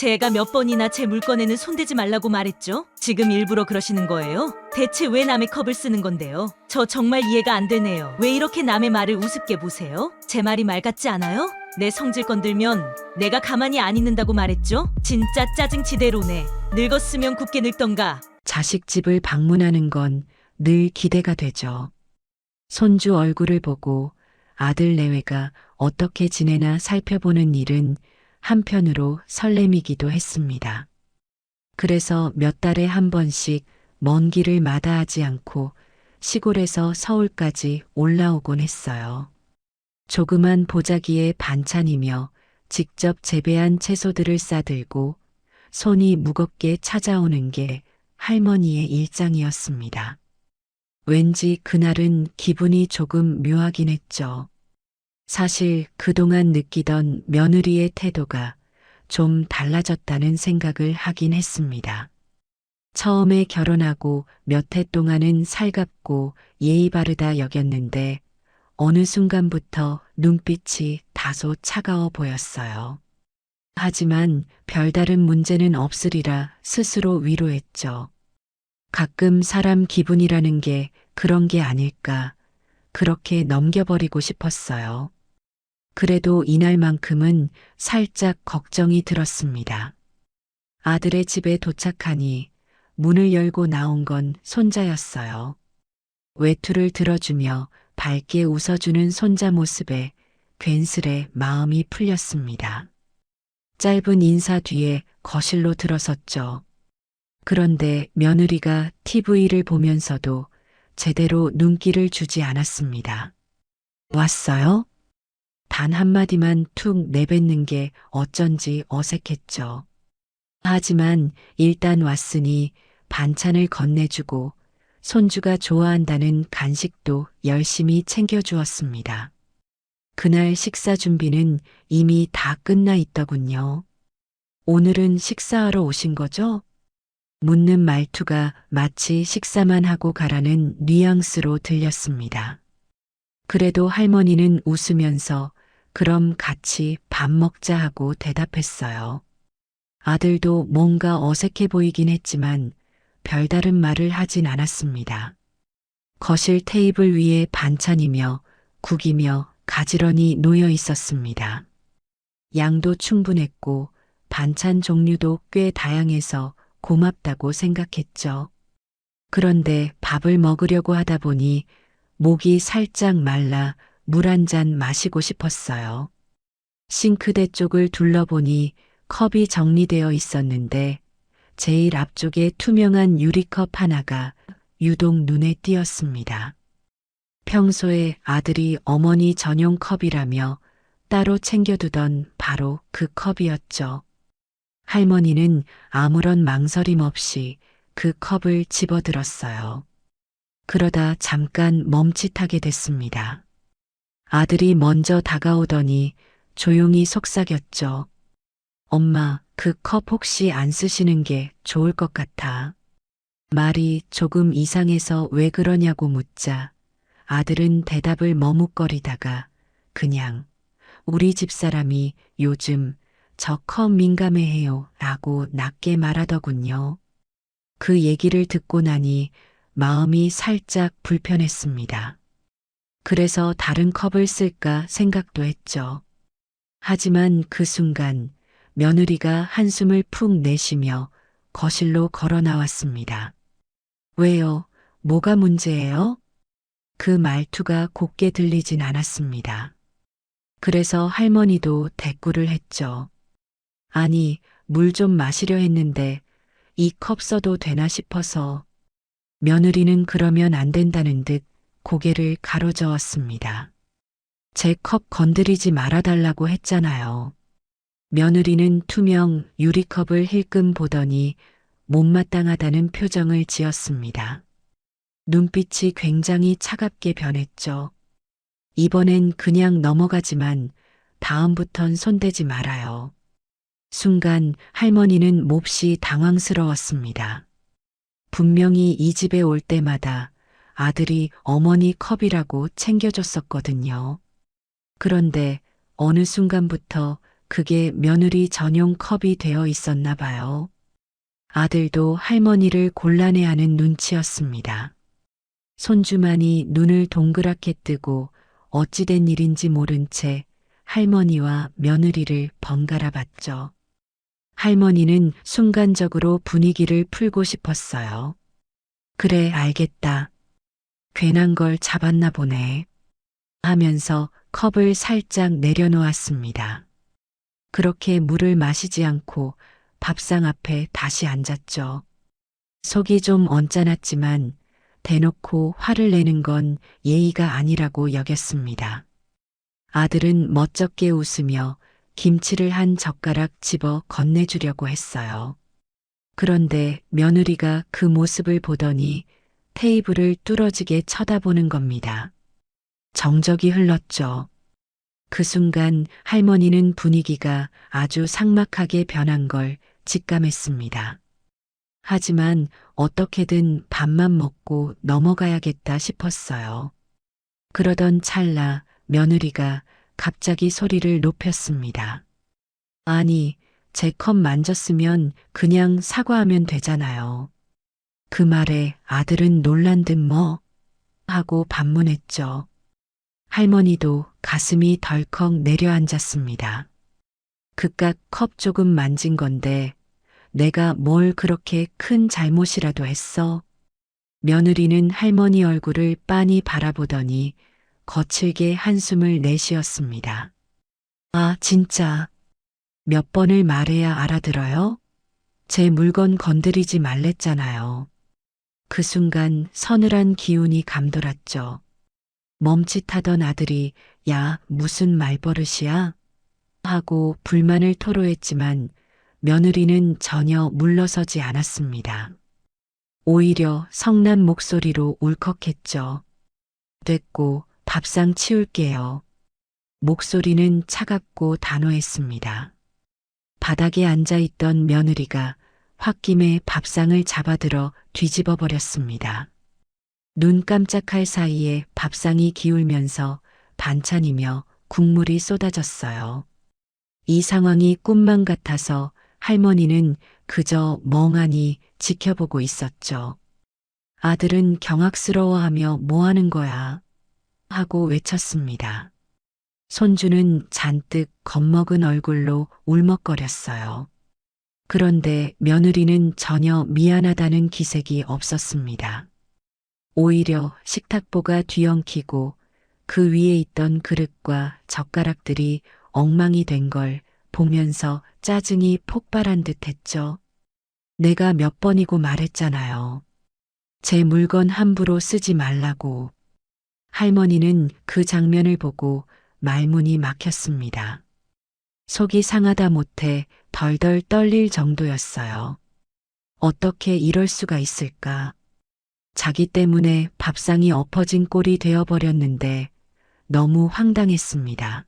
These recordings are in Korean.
제가 몇 번이나 제 물건에는 손대지 말라고 말했죠? 지금 일부러 그러시는 거예요? 대체 왜 남의 컵을 쓰는 건데요? 저 정말 이해가 안 되네요. 왜 이렇게 남의 말을 우습게 보세요? 제 말이 말 같지 않아요? 내 성질 건들면 내가 가만히 안 있는다고 말했죠? 진짜 짜증지대로네. 늙었으면 굽게 늙던가. 자식 집을 방문하는 건 늘 기대가 되죠. 손주 얼굴을 보고 아들 내외가 어떻게 지내나 살펴보는 일은 한편으로 설렘이기도 했습니다. 그래서 몇 달에 한 번씩 먼 길을 마다하지 않고 시골에서 서울까지 올라오곤 했어요. 조그만 보자기에 반찬이며 직접 재배한 채소들을 싸들고 손이 무겁게 찾아오는 게 할머니의 일장이었습니다. 왠지 그날은 기분이 조금 묘하긴 했죠. 사실 그동안 느끼던 며느리의 태도가 좀 달라졌다는 생각을 하긴 했습니다. 처음에 결혼하고 몇 해 동안은 살갑고 예의 바르다 여겼는데 어느 순간부터 눈빛이 다소 차가워 보였어요. 하지만 별다른 문제는 없으리라 스스로 위로했죠. 가끔 사람 기분이라는 게 그런 게 아닐까, 그렇게 넘겨버리고 싶었어요. 그래도 이날만큼은 살짝 걱정이 들었습니다. 아들의 집에 도착하니 문을 열고 나온 건 손자였어요. 외투를 들어주며 밝게 웃어주는 손자 모습에 괜스레 마음이 풀렸습니다. 짧은 인사 뒤에 거실로 들어섰죠. 그런데 며느리가 TV를 보면서도 제대로 눈길을 주지 않았습니다. 왔어요? 단 한마디만 툭 내뱉는 게 어쩐지 어색했죠. 하지만 일단 왔으니 반찬을 건네주고 손주가 좋아한다는 간식도 열심히 챙겨주었습니다. 그날 식사 준비는 이미 다 끝나 있더군요. 오늘은 식사하러 오신 거죠? 묻는 말투가 마치 식사만 하고 가라는 뉘앙스로 들렸습니다. 그래도 할머니는 웃으면서 그럼 같이 밥 먹자 하고 대답했어요. 아들도 뭔가 어색해 보이긴 했지만 별다른 말을 하진 않았습니다. 거실 테이블 위에 반찬이며 국이며 가지런히 놓여 있었습니다. 양도 충분했고 반찬 종류도 꽤 다양해서 고맙다고 생각했죠. 그런데 밥을 먹으려고 하다 보니 목이 살짝 말라 물 한 잔 마시고 싶었어요. 싱크대 쪽을 둘러보니 컵이 정리되어 있었는데 제일 앞쪽에 투명한 유리컵 하나가 유독 눈에 띄었습니다. 평소에 아들이 어머니 전용 컵이라며 따로 챙겨두던 바로 그 컵이었죠. 할머니는 아무런 망설임 없이 그 컵을 집어들었어요. 그러다 잠깐 멈칫하게 됐습니다. 아들이 먼저 다가오더니 조용히 속삭였죠. 엄마, 그 컵 혹시 안 쓰시는 게 좋을 것 같아. 말이 조금 이상해서 왜 그러냐고 묻자 아들은 대답을 머뭇거리다가 그냥 우리 집사람이 요즘 저 컵 민감해해요 라고 낮게 말하더군요. 그 얘기를 듣고 나니 마음이 살짝 불편했습니다. 그래서 다른 컵을 쓸까 생각도 했죠. 하지만 그 순간 며느리가 한숨을 푹 내쉬며 거실로 걸어 나왔습니다. 왜요? 뭐가 문제예요? 그 말투가 곱게 들리진 않았습니다. 그래서 할머니도 대꾸를 했죠. 아니, 물 좀 마시려 했는데 이 컵 써도 되나 싶어서. 며느리는 그러면 안 된다는 듯 고개를 가로저었습니다. 제 컵 건드리지 말아달라고 했잖아요. 며느리는 투명 유리컵을 힐끔 보더니 못마땅하다는 표정을 지었습니다. 눈빛이 굉장히 차갑게 변했죠. 이번엔 그냥 넘어가지만 다음부턴 손대지 말아요. 순간 할머니는 몹시 당황스러웠습니다. 분명히 이 집에 올 때마다 아들이 어머니 컵이라고 챙겨줬었거든요. 그런데 어느 순간부터 그게 며느리 전용 컵이 되어 있었나 봐요. 아들도 할머니를 곤란해하는 눈치였습니다. 손주만이 눈을 동그랗게 뜨고 어찌된 일인지 모른 채 할머니와 며느리를 번갈아 봤죠. 할머니는 순간적으로 분위기를 풀고 싶었어요. 그래, 알겠다. 괜한 걸 잡았나 보네. 하면서 컵을 살짝 내려놓았습니다. 그렇게 물을 마시지 않고 밥상 앞에 다시 앉았죠. 속이 좀 언짢았지만 대놓고 화를 내는 건 예의가 아니라고 여겼습니다. 아들은 멋쩍게 웃으며 김치를 한 젓가락 집어 건네주려고 했어요. 그런데 며느리가 그 모습을 보더니 테이블을 뚫어지게 쳐다보는 겁니다. 정적이 흘렀죠. 그 순간 할머니는 분위기가 아주 삭막하게 변한 걸 직감했습니다. 하지만 어떻게든 밥만 먹고 넘어가야겠다 싶었어요. 그러던 찰나 며느리가 갑자기 소리를 높였습니다. 아니, 제 컵 만졌으면 그냥 사과하면 되잖아요. 그 말에 아들은 놀란 듯 뭐? 하고 반문했죠. 할머니도 가슴이 덜컥 내려앉았습니다. 그깟 컵 조금 만진 건데 내가 뭘 그렇게 큰 잘못이라도 했어? 며느리는 할머니 얼굴을 빤히 바라보더니 거칠게 한숨을 내쉬었습니다. 아, 진짜. 몇 번을 말해야 알아들어요? 제 물건 건드리지 말랬잖아요. 그 순간 서늘한 기운이 감돌았죠. 멈칫하던 아들이 야, 무슨 말버릇이야? 하고 불만을 토로했지만 며느리는 전혀 물러서지 않았습니다. 오히려 성난 목소리로 울컥했죠. 됐고 밥상 치울게요. 목소리는 차갑고 단호했습니다. 바닥에 앉아있던 며느리가 홧김에 밥상을 잡아들어 뒤집어 버렸습니다. 눈 깜짝할 사이에 밥상이 기울면서 반찬이며 국물이 쏟아졌어요. 이 상황이 꿈만 같아서 할머니는 그저 멍하니 지켜보고 있었죠. 아들은 경악스러워하며 뭐 하는 거야? 하고 외쳤습니다. 손주는 잔뜩 겁먹은 얼굴로 울먹거렸어요. 그런데 며느리는 전혀 미안하다는 기색이 없었습니다. 오히려 식탁보가 뒤엉키고 그 위에 있던 그릇과 젓가락들이 엉망이 된 걸 보면서 짜증이 폭발한 듯 했죠. 내가 몇 번이고 말했잖아요. 제 물건 함부로 쓰지 말라고. 할머니는 그 장면을 보고 말문이 막혔습니다. 속이 상하다 못해 덜덜 떨릴 정도였어요. 어떻게 이럴 수가 있을까? 자기 때문에 밥상이 엎어진 꼴이 되어버렸는데 너무 황당했습니다.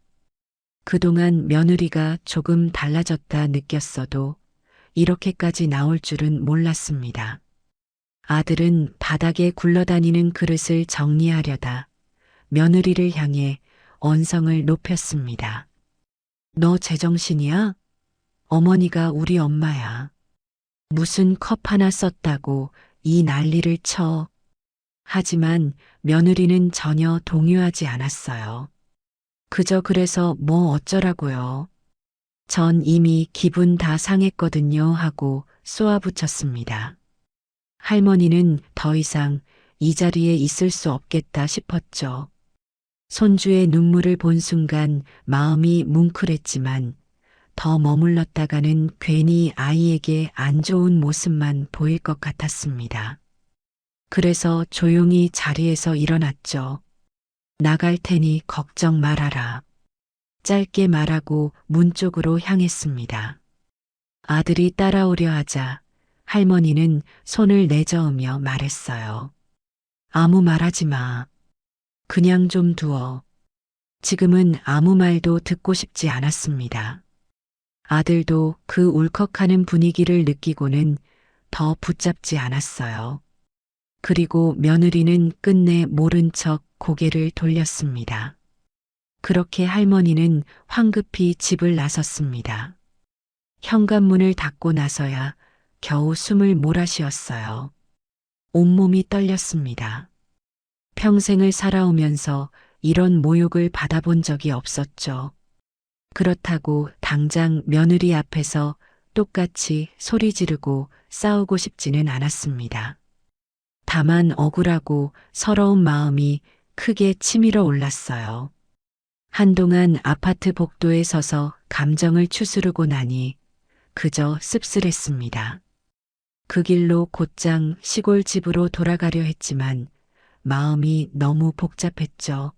그동안 며느리가 조금 달라졌다 느꼈어도 이렇게까지 나올 줄은 몰랐습니다. 아들은 바닥에 굴러다니는 그릇을 정리하려다 며느리를 향해 언성을 높였습니다. 너 제정신이야? 어머니가 우리 엄마야. 무슨 컵 하나 썼다고 이 난리를 쳐. 하지만 며느리는 전혀 동요하지 않았어요. 그저 그래서 뭐 어쩌라고요. 전 이미 기분 다 상했거든요 하고 쏘아붙였습니다. 할머니는 더 이상 이 자리에 있을 수 없겠다 싶었죠. 손주의 눈물을 본 순간 마음이 뭉클했지만 더 머물렀다가는 괜히 아이에게 안 좋은 모습만 보일 것 같았습니다. 그래서 조용히 자리에서 일어났죠. 나갈 테니 걱정 말아라. 짧게 말하고 문 쪽으로 향했습니다. 아들이 따라오려 하자 할머니는 손을 내저으며 말했어요. 아무 말하지 마. 그냥 좀 두어. 지금은 아무 말도 듣고 싶지 않았습니다. 아들도 그 울컥하는 분위기를 느끼고는 더 붙잡지 않았어요. 그리고 며느리는 끝내 모른 척 고개를 돌렸습니다. 그렇게 할머니는 황급히 집을 나섰습니다. 현관문을 닫고 나서야 겨우 숨을 몰아쉬었어요. 온몸이 떨렸습니다. 평생을 살아오면서 이런 모욕을 받아본 적이 없었죠. 그렇다고 당장 며느리 앞에서 똑같이 소리 지르고 싸우고 싶지는 않았습니다. 다만 억울하고 서러운 마음이 크게 치밀어 올랐어요. 한동안 아파트 복도에 서서 감정을 추스르고 나니 그저 씁쓸했습니다. 그 길로 곧장 시골 집으로 돌아가려 했지만 마음이 너무 복잡했죠.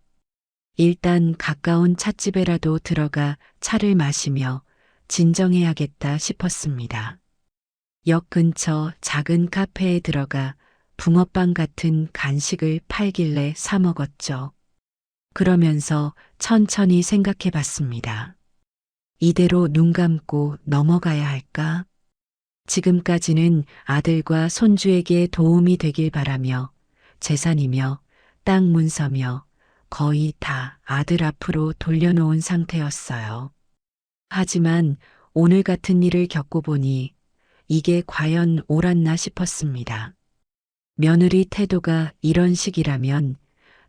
일단 가까운 찻집에라도 들어가 차를 마시며 진정해야겠다 싶었습니다. 역 근처 작은 카페에 들어가 붕어빵 같은 간식을 팔길래 사 먹었죠. 그러면서 천천히 생각해 봤습니다. 이대로 눈 감고 넘어가야 할까? 지금까지는 아들과 손주에게 도움이 되길 바라며 재산이며 땅 문서며 거의 다 아들 앞으로 돌려놓은 상태였어요. 하지만 오늘 같은 일을 겪고 보니 이게 과연 옳았나 싶었습니다. 며느리 태도가 이런 식이라면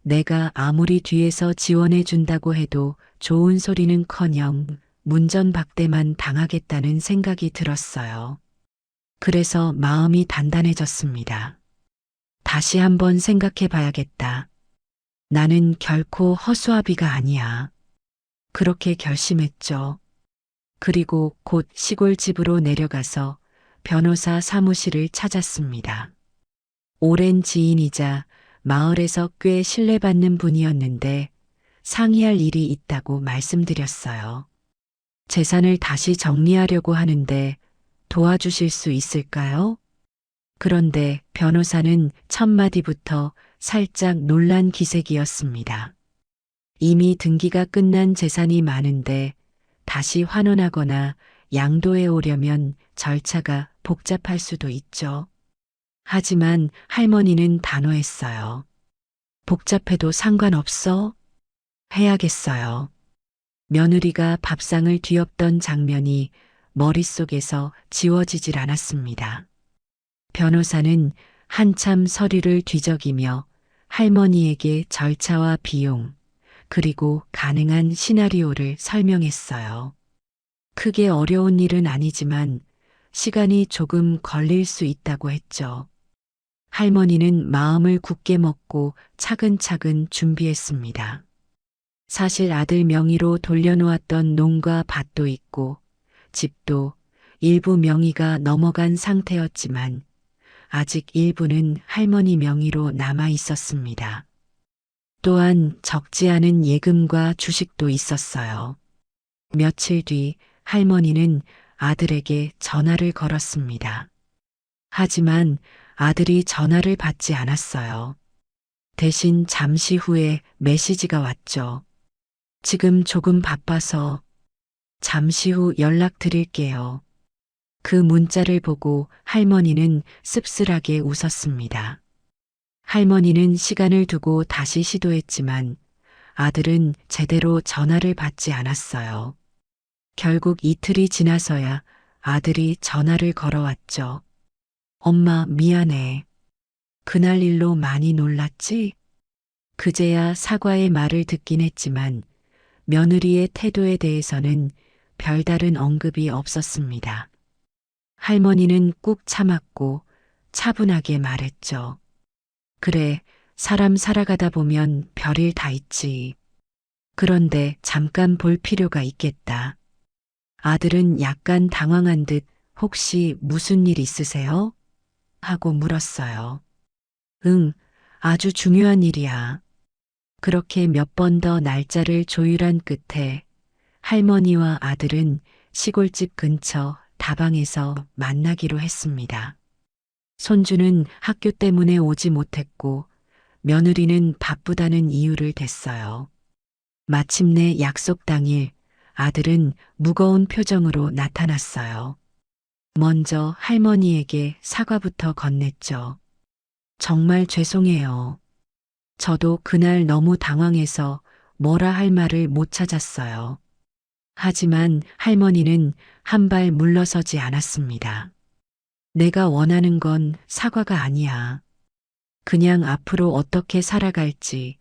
내가 아무리 뒤에서 지원해 준다고 해도 좋은 소리는커녕 문전박대만 당하겠다는 생각이 들었어요. 그래서 마음이 단단해졌습니다. 다시 한번 생각해 봐야겠다. 나는 결코 허수아비가 아니야. 그렇게 결심했죠. 그리고 곧 시골집으로 내려가서 변호사 사무실을 찾았습니다. 오랜 지인이자 마을에서 꽤 신뢰받는 분이었는데 상의할 일이 있다고 말씀드렸어요. 재산을 다시 정리하려고 하는데 도와주실 수 있을까요? 그런데 변호사는 첫 마디부터 살짝 놀란 기색이었습니다. 이미 등기가 끝난 재산이 많은데 다시 환원하거나 양도해 오려면 절차가 복잡할 수도 있죠. 하지만 할머니는 단호했어요. 복잡해도 상관없어? 해야겠어요. 며느리가 밥상을 뒤엎던 장면이 머릿속에서 지워지질 않았습니다. 변호사는 한참 서류를 뒤적이며 할머니에게 절차와 비용, 그리고 가능한 시나리오를 설명했어요. 크게 어려운 일은 아니지만 시간이 조금 걸릴 수 있다고 했죠. 할머니는 마음을 굳게 먹고 차근차근 준비했습니다. 사실 아들 명의로 돌려놓았던 농과 밭도 있고 집도 일부 명의가 넘어간 상태였지만 아직 일부는 할머니 명의로 남아 있었습니다. 또한 적지 않은 예금과 주식도 있었어요. 며칠 뒤 할머니는 아들에게 전화를 걸었습니다. 하지만 아들이 전화를 받지 않았어요. 대신 잠시 후에 메시지가 왔죠. 지금 조금 바빠서 잠시 후 연락드릴게요. 그 문자를 보고 할머니는 씁쓸하게 웃었습니다. 할머니는 시간을 두고 다시 시도했지만 아들은 제대로 전화를 받지 않았어요. 결국 이틀이 지나서야 아들이 전화를 걸어왔죠. 엄마, 미안해. 그날 일로 많이 놀랐지? 그제야 사과의 말을 듣긴 했지만 며느리의 태도에 대해서는 별다른 언급이 없었습니다. 할머니는 꾹 참았고 차분하게 말했죠. 그래, 사람 살아가다 보면 별일 다 있지. 그런데 잠깐 볼 필요가 있겠다. 아들은 약간 당황한 듯 혹시 무슨 일 있으세요? 하고 물었어요. 응, 아주 중요한 일이야. 그렇게 몇 번 더 날짜를 조율한 끝에 할머니와 아들은 시골집 근처 다방에서 만나기로 했습니다. 손주는 학교 때문에 오지 못했고 며느리는 바쁘다는 이유를 댔어요. 마침내 약속 당일 아들은 무거운 표정으로 나타났어요. 먼저 할머니에게 사과부터 건넸죠. 정말 죄송해요. 저도 그날 너무 당황해서 뭐라 할 말을 못 찾았어요. 하지만 할머니는 한 발 물러서지 않았습니다. 내가 원하는 건 사과가 아니야. 그냥 앞으로 어떻게 살아갈지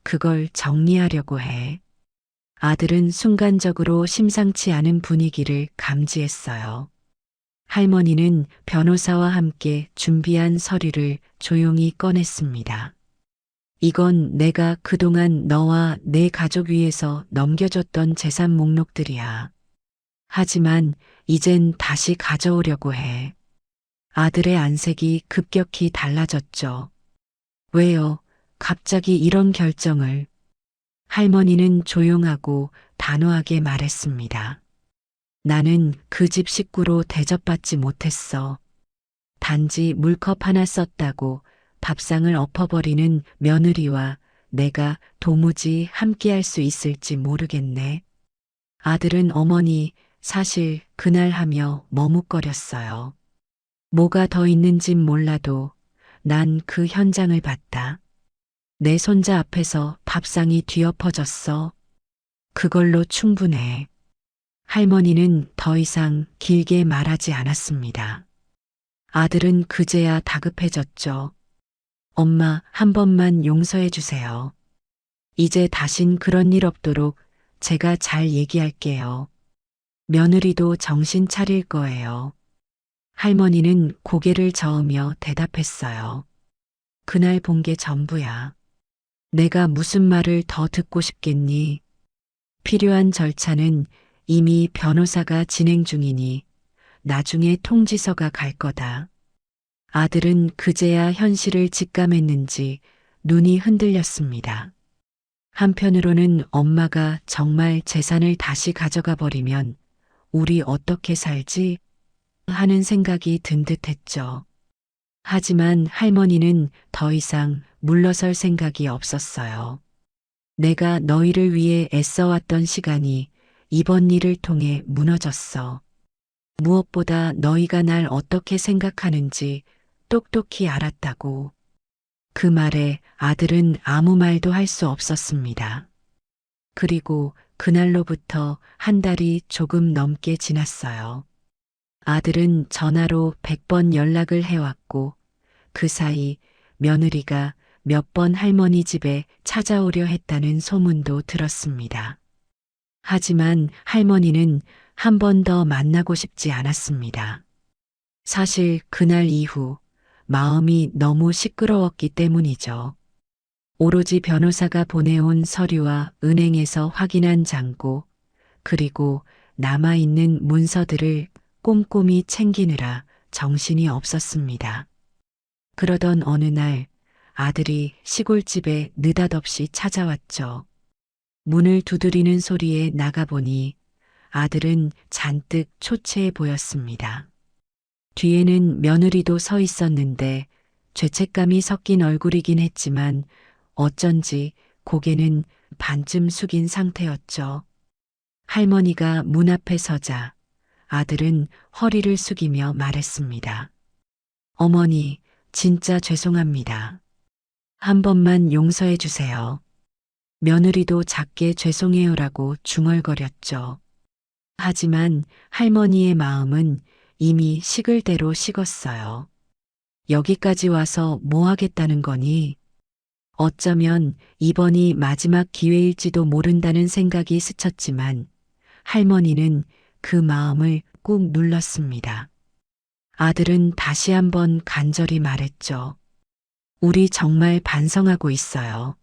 그걸 정리하려고 해. 아들은 순간적으로 심상치 않은 분위기를 감지했어요. 할머니는 변호사와 함께 준비한 서류를 조용히 꺼냈습니다. 이건 내가 그동안 너와 내 가족 위해서 넘겨줬던 재산 목록들이야. 하지만 이젠 다시 가져오려고 해. 아들의 안색이 급격히 달라졌죠. 왜요? 갑자기 이런 결정을? 할머니는 조용하고 단호하게 말했습니다. 나는 그 집 식구로 대접받지 못했어. 단지 물컵 하나 썼다고 밥상을 엎어버리는 며느리와 내가 도무지 함께할 수 있을지 모르겠네. 아들은 어머니, 사실 그날 하며 머뭇거렸어요. 뭐가 더 있는진 몰라도 난 그 현장을 봤다. 내 손자 앞에서 밥상이 뒤엎어졌어. 그걸로 충분해. 할머니는 더 이상 길게 말하지 않았습니다. 아들은 그제야 다급해졌죠. 엄마, 한 번만 용서해 주세요. 이제 다신 그런 일 없도록 제가 잘 얘기할게요. 며느리도 정신 차릴 거예요. 할머니는 고개를 저으며 대답했어요. 그날 본 게 전부야. 내가 무슨 말을 더 듣고 싶겠니? 필요한 절차는 이미 변호사가 진행 중이니 나중에 통지서가 갈 거다. 아들은 그제야 현실을 직감했는지 눈이 흔들렸습니다. 한편으로는 엄마가 정말 재산을 다시 가져가 버리면 우리 어떻게 살지? 하는 생각이 든 듯했죠. 하지만 할머니는 더 이상 물러설 생각이 없었어요. 내가 너희를 위해 애써왔던 시간이 이번 일을 통해 무너졌어. 무엇보다 너희가 날 어떻게 생각하는지 똑똑히 알았다고. 그 말에 아들은 아무 말도 할 수 없었습니다. 그리고 그날로부터 한 달이 조금 넘게 지났어요. 아들은 전화로 100번 연락을 해왔고 그 사이 며느리가 몇 번 할머니 집에 찾아오려 했다는 소문도 들었습니다. 하지만 할머니는 한 번 더 만나고 싶지 않았습니다. 사실 그날 이후 마음이 너무 시끄러웠기 때문이죠. 오로지 변호사가 보내온 서류와 은행에서 확인한 잔고, 그리고 남아있는 문서들을 꼼꼼히 챙기느라 정신이 없었습니다. 그러던 어느 날 아들이 시골집에 느닷없이 찾아왔죠. 문을 두드리는 소리에 나가보니 아들은 잔뜩 초췌해 보였습니다. 뒤에는 며느리도 서 있었는데 죄책감이 섞인 얼굴이긴 했지만 어쩐지 고개는 반쯤 숙인 상태였죠. 할머니가 문 앞에 서자 아들은 허리를 숙이며 말했습니다. 어머니, 진짜 죄송합니다. 한 번만 용서해 주세요. 며느리도 작게 죄송해요라고 중얼거렸죠. 하지만 할머니의 마음은 이미 식을 대로 식었어요. 여기까지 와서 뭐 하겠다는 거니? 어쩌면 이번이 마지막 기회일지도 모른다는 생각이 스쳤지만 할머니는 그 마음을 꾹 눌렀습니다. 아들은 다시 한번 간절히 말했죠. 우리 정말 반성하고 있어요.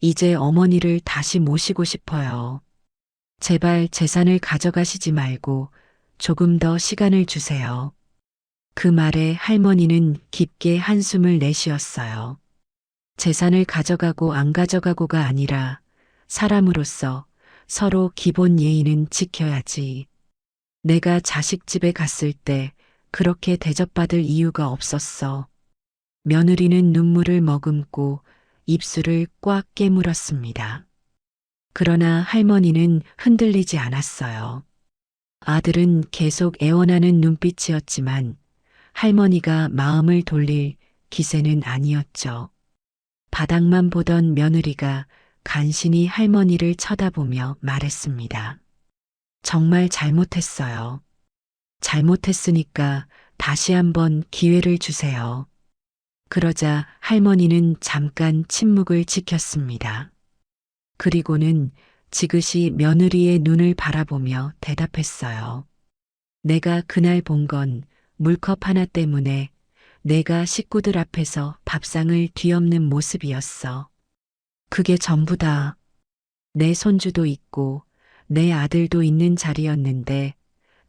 이제 어머니를 다시 모시고 싶어요. 제발 재산을 가져가시지 말고 조금 더 시간을 주세요. 그 말에 할머니는 깊게 한숨을 내쉬었어요. 재산을 가져가고 안 가져가고가 아니라 사람으로서 서로 기본 예의는 지켜야지. 내가 자식 집에 갔을 때 그렇게 대접받을 이유가 없었어. 며느리는 눈물을 머금고 입술을 꽉 깨물었습니다. 그러나 할머니는 흔들리지 않았어요. 아들은 계속 애원하는 눈빛이었지만 할머니가 마음을 돌릴 기세는 아니었죠. 바닥만 보던 며느리가 간신히 할머니를 쳐다보며 말했습니다. 정말 잘못했어요. 잘못했으니까 다시 한번 기회를 주세요. 그러자 할머니는 잠깐 침묵을 지켰습니다. 그리고는 지그시 며느리의 눈을 바라보며 대답했어요. 내가 그날 본 건 물컵 하나 때문에 내가 식구들 앞에서 밥상을 뒤엎는 모습이었어. 그게 전부다. 내 손주도 있고 내 아들도 있는 자리였는데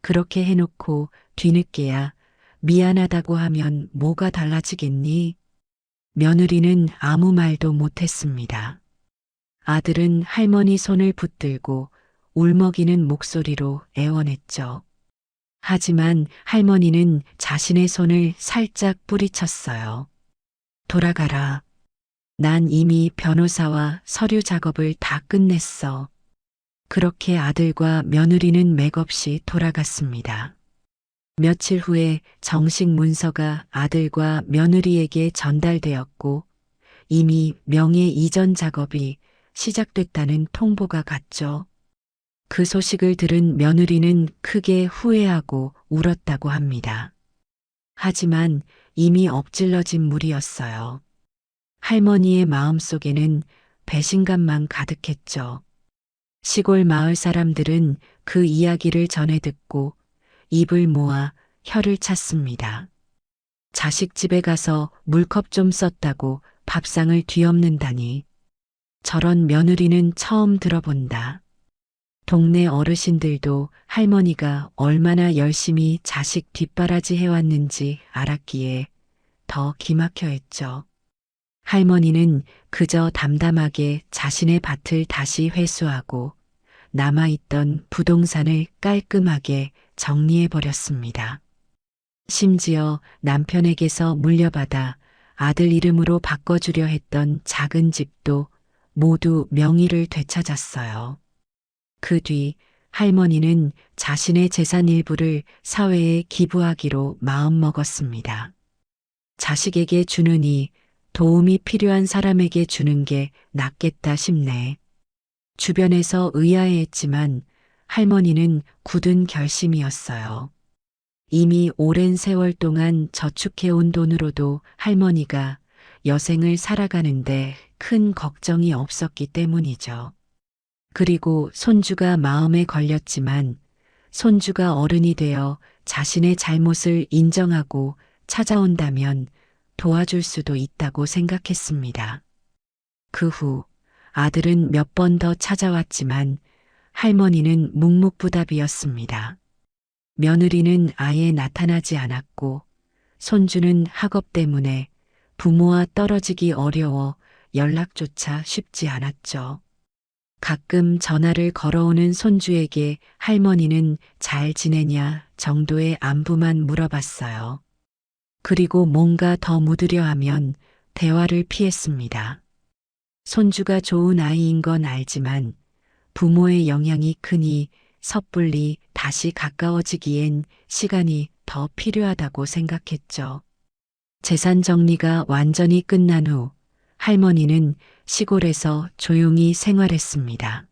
그렇게 해놓고 뒤늦게야 미안하다고 하면 뭐가 달라지겠니? 며느리는 아무 말도 못했습니다. 아들은 할머니 손을 붙들고 울먹이는 목소리로 애원했죠. 하지만 할머니는 자신의 손을 살짝 뿌리쳤어요. 돌아가라. 난 이미 변호사와 서류 작업을 다 끝냈어. 그렇게 아들과 며느리는 맥없이 돌아갔습니다. 며칠 후에 정식 문서가 아들과 며느리에게 전달되었고 이미 명예 이전 작업이 시작됐다는 통보가 갔죠. 그 소식을 들은 며느리는 크게 후회하고 울었다고 합니다. 하지만 이미 엎질러진 물이었어요. 할머니의 마음속에는 배신감만 가득했죠. 시골 마을 사람들은 그 이야기를 전해 듣고 입을 모아 혀를 찼습니다. 자식 집에 가서 물컵 좀 썼다고 밥상을 뒤엎는다니. 저런 며느리는 처음 들어본다. 동네 어르신들도 할머니가 얼마나 열심히 자식 뒷바라지 해왔는지 알았기에 더 기막혀 했죠. 할머니는 그저 담담하게 자신의 밭을 다시 회수하고 남아있던 부동산을 깔끔하게 정리해버렸습니다. 심지어 남편에게서 물려받아 아들 이름으로 바꿔주려 했던 작은 집도 모두 명의를 되찾았어요. 그 뒤 할머니는 자신의 재산 일부를 사회에 기부하기로 마음먹었습니다. 자식에게 주느니 도움이 필요한 사람에게 주는 게 낫겠다 싶네. 주변에서 의아해했지만 할머니는 굳은 결심이었어요. 이미 오랜 세월 동안 저축해온 돈으로도 할머니가 여생을 살아가는데 큰 걱정이 없었기 때문이죠. 그리고 손주가 마음에 걸렸지만 손주가 어른이 되어 자신의 잘못을 인정하고 찾아온다면 도와줄 수도 있다고 생각했습니다. 그 후 아들은 몇 번 더 찾아왔지만 할머니는 묵묵부답이었습니다. 며느리는 아예 나타나지 않았고 손주는 학업 때문에 부모와 떨어지기 어려워 연락조차 쉽지 않았죠. 가끔 전화를 걸어오는 손주에게 할머니는 잘 지내냐 정도의 안부만 물어봤어요. 그리고 뭔가 더 묻으려 하면 대화를 피했습니다. 손주가 좋은 아이인 건 알지만 부모의 영향이 크니 섣불리 다시 가까워지기엔 시간이 더 필요하다고 생각했죠. 재산 정리가 완전히 끝난 후 할머니는 시골에서 조용히 생활했습니다.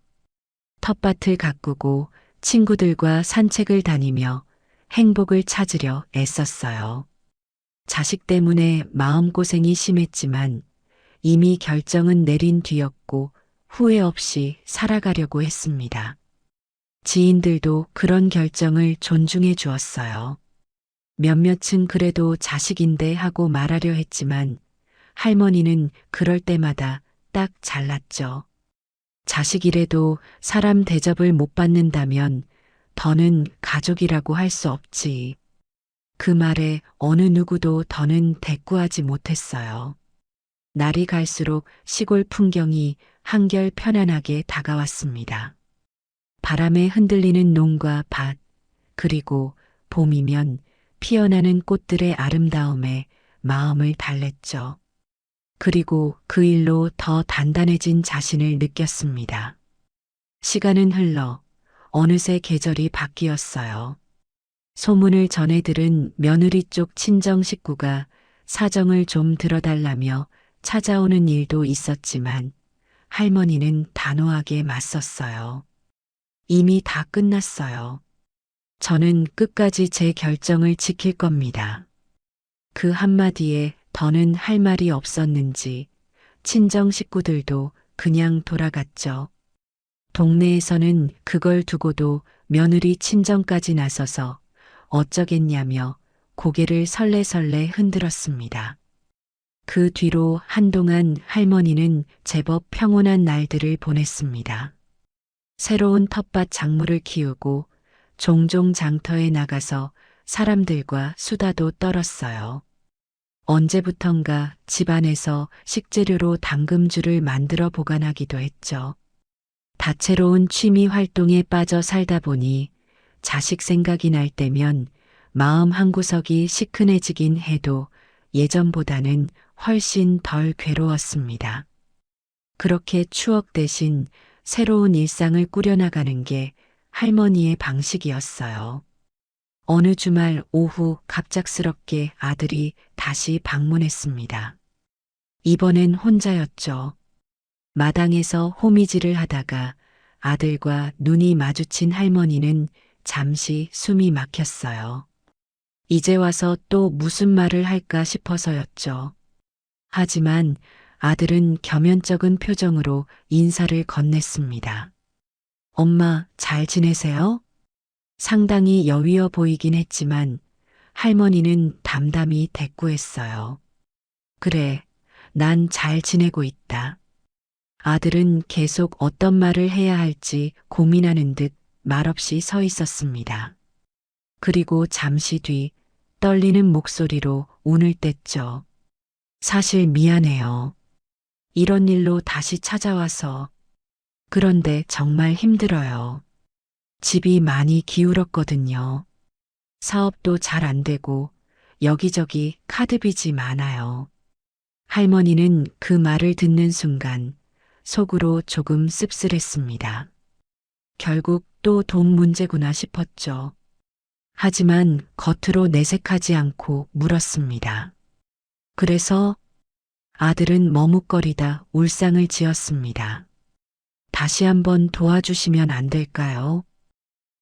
텃밭을 가꾸고 친구들과 산책을 다니며 행복을 찾으려 애썼어요. 자식 때문에 마음고생이 심했지만 이미 결정은 내린 뒤였고 후회 없이 살아가려고 했습니다. 지인들도 그런 결정을 존중해 주었어요. 몇몇은 그래도 자식인데 하고 말하려 했지만 할머니는 그럴 때마다 딱 잘랐죠. 자식이라도 사람 대접을 못 받는다면 더는 가족이라고 할 수 없지. 그 말에 어느 누구도 더는 대꾸하지 못했어요. 날이 갈수록 시골 풍경이 한결 편안하게 다가왔습니다. 바람에 흔들리는 농과 밭, 그리고 봄이면 피어나는 꽃들의 아름다움에 마음을 달랬죠. 그리고 그 일로 더 단단해진 자신을 느꼈습니다. 시간은 흘러 어느새 계절이 바뀌었어요. 소문을 전해 들은 며느리 쪽 친정 식구가 사정을 좀 들어달라며 찾아오는 일도 있었지만 할머니는 단호하게 맞섰어요. 이미 다 끝났어요. 저는 끝까지 제 결정을 지킬 겁니다. 그 한마디에 더는 할 말이 없었는지 친정 식구들도 그냥 돌아갔죠. 동네에서는 그걸 두고도 며느리 친정까지 나서서 어쩌겠냐며 고개를 설레설레 흔들었습니다. 그 뒤로 한동안 할머니는 제법 평온한 날들을 보냈습니다. 새로운 텃밭 작물을 키우고 종종 장터에 나가서 사람들과 수다도 떨었어요. 언제부턴가 집안에서 식재료로 담금주를 만들어 보관하기도 했죠. 다채로운 취미 활동에 빠져 살다 보니 자식 생각이 날 때면 마음 한구석이 시큰해지긴 해도 예전보다는 훨씬 덜 괴로웠습니다. 그렇게 추억 대신 새로운 일상을 꾸려나가는 게 할머니의 방식이었어요. 어느 주말 오후 갑작스럽게 아들이 다시 방문했습니다. 이번엔 혼자였죠. 마당에서 호미질을 하다가 아들과 눈이 마주친 할머니는 잠시 숨이 막혔어요. 이제 와서 또 무슨 말을 할까 싶어서였죠. 하지만 아들은 겸연쩍은 표정으로 인사를 건넸습니다. 엄마, 잘 지내세요? 상당히 여위어 보이긴 했지만 할머니는 담담히 대꾸했어요. 그래, 난 잘 지내고 있다. 아들은 계속 어떤 말을 해야 할지 고민하는 듯 말없이 서 있었습니다. 그리고 잠시 뒤 떨리는 목소리로 운을 뗐죠. 사실 미안해요. 이런 일로 다시 찾아와서. 그런데 정말 힘들어요. 집이 많이 기울었거든요. 사업도 잘 안 되고 여기저기 카드빚이 많아요. 할머니는 그 말을 듣는 순간 속으로 조금 씁쓸했습니다. 결국 또 돈 문제구나 싶었죠. 하지만 겉으로 내색하지 않고 물었습니다. 그래서 아들은 머뭇거리다 울상을 지었습니다. 다시 한번 도와주시면 안 될까요?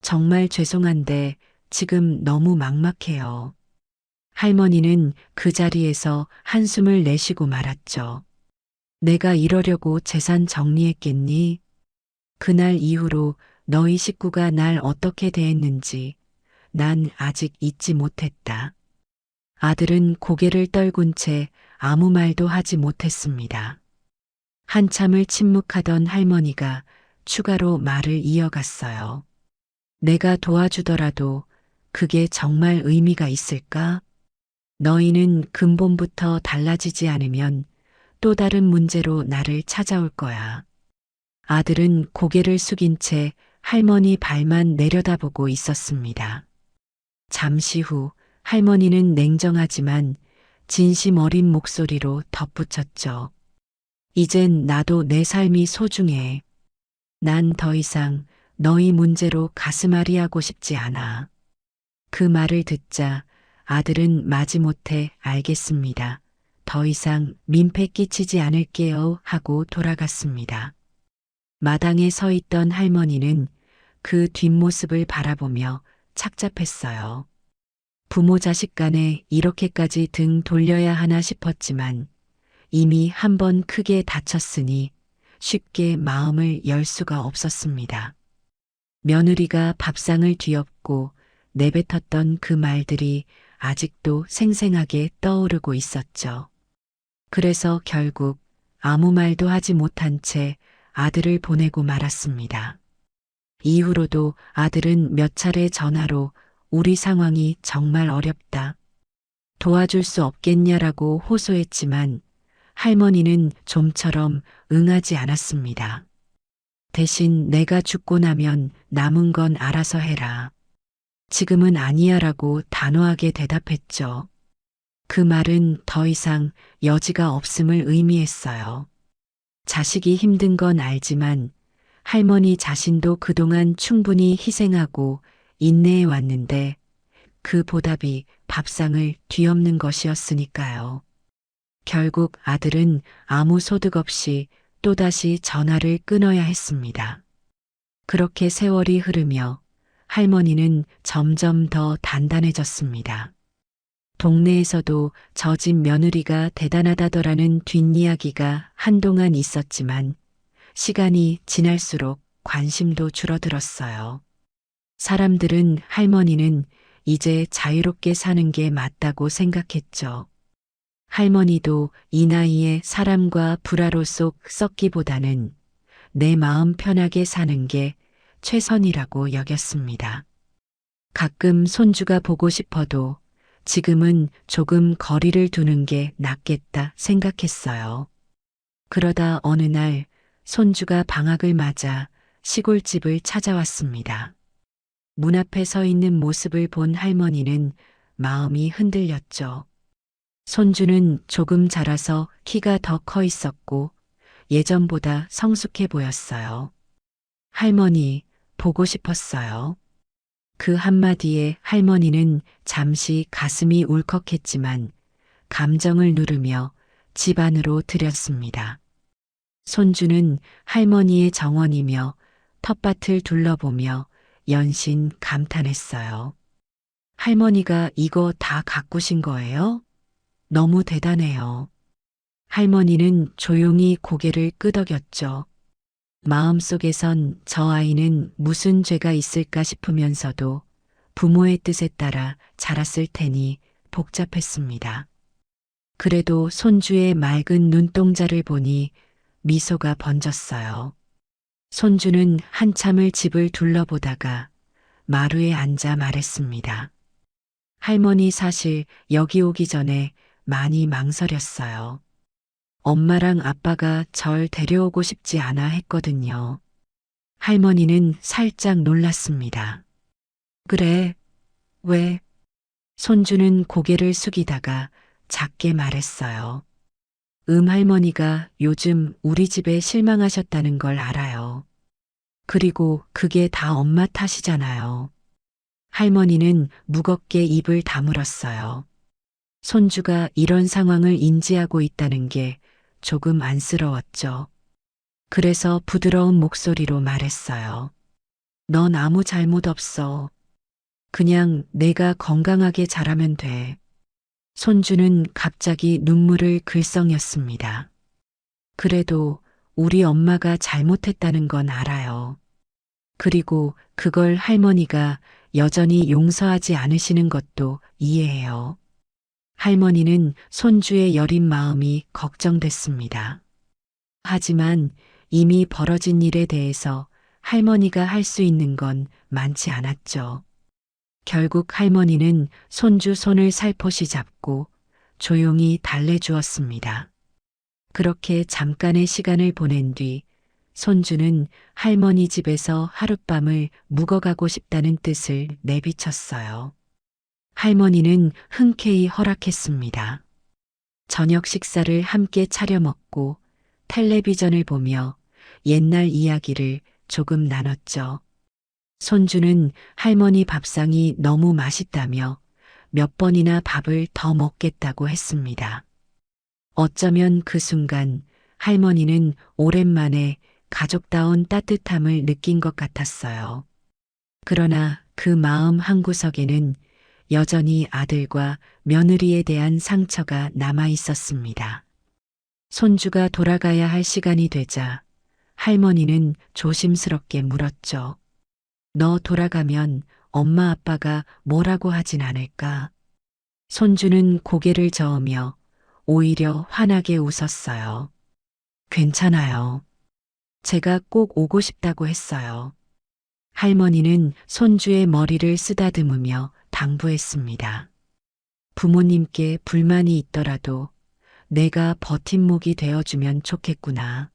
정말 죄송한데 지금 너무 막막해요. 할머니는 그 자리에서 한숨을 내쉬고 말았죠. 내가 이러려고 재산 정리했겠니? 그날 이후로 너희 식구가 날 어떻게 대했는지 난 아직 잊지 못했다. 아들은 고개를 떨군 채 아무 말도 하지 못했습니다. 한참을 침묵하던 할머니가 추가로 말을 이어갔어요. 내가 도와주더라도 그게 정말 의미가 있을까? 너희는 근본부터 달라지지 않으면 또 다른 문제로 나를 찾아올 거야. 아들은 고개를 숙인 채 할머니 발만 내려다보고 있었습니다. 잠시 후 할머니는 냉정하지만 진심 어린 목소리로 덧붙였죠. 이젠 나도 내 삶이 소중해. 난 더 이상 너희 문제로 가슴앓이하고 싶지 않아. 그 말을 듣자 아들은 마지못해 알겠습니다. 더 이상 민폐 끼치지 않을게요 하고 돌아갔습니다. 마당에 서 있던 할머니는 그 뒷모습을 바라보며 착잡했어요. 부모 자식 간에 이렇게까지 등 돌려야 하나 싶었지만 이미 한 번 크게 다쳤으니 쉽게 마음을 열 수가 없었습니다. 며느리가 밥상을 뒤엎고 내뱉었던 그 말들이 아직도 생생하게 떠오르고 있었죠. 그래서 결국 아무 말도 하지 못한 채 아들을 보내고 말았습니다. 이후로도 아들은 몇 차례 전화로 우리 상황이 정말 어렵다. 도와줄 수 없겠냐라고 호소했지만 할머니는 좀처럼 응하지 않았습니다. 대신 내가 죽고 나면 남은 건 알아서 해라. 지금은 아니야라고 단호하게 대답했죠. 그 말은 더 이상 여지가 없음을 의미했어요. 자식이 힘든 건 알지만 할머니 자신도 그동안 충분히 희생하고 인내해 왔는데 그 보답이 밥상을 뒤엎는 것이었으니까요. 결국 아들은 아무 소득 없이 또다시 전화를 끊어야 했습니다. 그렇게 세월이 흐르며 할머니는 점점 더 단단해졌습니다. 동네에서도 저 집 며느리가 대단하다더라는 뒷이야기가 한동안 있었지만 시간이 지날수록 관심도 줄어들었어요. 사람들은 할머니는 이제 자유롭게 사는 게 맞다고 생각했죠. 할머니도 이 나이에 사람과 불화로 쏙 썩기보다는 내 마음 편하게 사는 게 최선이라고 여겼습니다. 가끔 손주가 보고 싶어도 지금은 조금 거리를 두는 게 낫겠다 생각했어요. 그러다 어느 날 손주가 방학을 맞아 시골집을 찾아왔습니다. 문 앞에 서 있는 모습을 본 할머니는 마음이 흔들렸죠. 손주는 조금 자라서 키가 더 커 있었고 예전보다 성숙해 보였어요. 할머니, 보고 싶었어요. 그 한마디에 할머니는 잠시 가슴이 울컥했지만 감정을 누르며 집 안으로 들였습니다. 손주는 할머니의 정원이며 텃밭을 둘러보며 연신 감탄했어요. 할머니가 이거 다 가꾸신 거예요? 너무 대단해요. 할머니는 조용히 고개를 끄덕였죠. 마음속에선 저 아이는 무슨 죄가 있을까 싶으면서도 부모의 뜻에 따라 자랐을 테니 복잡했습니다. 그래도 손주의 맑은 눈동자를 보니 미소가 번졌어요. 손주는 한참을 집을 둘러보다가 마루에 앉아 말했습니다. 할머니 사실 여기 오기 전에 많이 망설였어요. 엄마랑 아빠가 절 데려오고 싶지 않아 했거든요. 할머니는 살짝 놀랐습니다. 그래, 왜? 손주는 고개를 숙이다가 작게 말했어요. 할머니가 요즘 우리 집에 실망하셨다는 걸 알아요. 그리고 그게 다 엄마 탓이잖아요. 할머니는 무겁게 입을 다물었어요. 손주가 이런 상황을 인지하고 있다는 게 조금 안쓰러웠죠. 그래서 부드러운 목소리로 말했어요. 넌 아무 잘못 없어. 그냥 내가 건강하게 자라면 돼. 손주는 갑자기 눈물을 글썽였습니다. 그래도 우리 엄마가 잘못했다는 건 알아요. 그리고 그걸 할머니가 여전히 용서하지 않으시는 것도 이해해요. 할머니는 손주의 여린 마음이 걱정됐습니다. 하지만 이미 벌어진 일에 대해서 할머니가 할 수 있는 건 많지 않았죠. 결국 할머니는 손주 손을 살포시 잡고 조용히 달래주었습니다. 그렇게 잠깐의 시간을 보낸 뒤 손주는 할머니 집에서 하룻밤을 묵어가고 싶다는 뜻을 내비쳤어요. 할머니는 흔쾌히 허락했습니다. 저녁 식사를 함께 차려 먹고 텔레비전을 보며 옛날 이야기를 조금 나눴죠. 손주는 할머니 밥상이 너무 맛있다며 몇 번이나 밥을 더 먹겠다고 했습니다. 어쩌면 그 순간 할머니는 오랜만에 가족다운 따뜻함을 느낀 것 같았어요. 그러나 그 마음 한구석에는 여전히 아들과 며느리에 대한 상처가 남아 있었습니다. 손주가 돌아가야 할 시간이 되자 할머니는 조심스럽게 물었죠. 너 돌아가면 엄마 아빠가 뭐라고 하진 않을까? 손주는 고개를 저으며 오히려 환하게 웃었어요. 괜찮아요. 제가 꼭 오고 싶다고 했어요. 할머니는 손주의 머리를 쓰다듬으며 당부했습니다. 부모님께 불만이 있더라도 내가 버팀목이 되어주면 좋겠구나.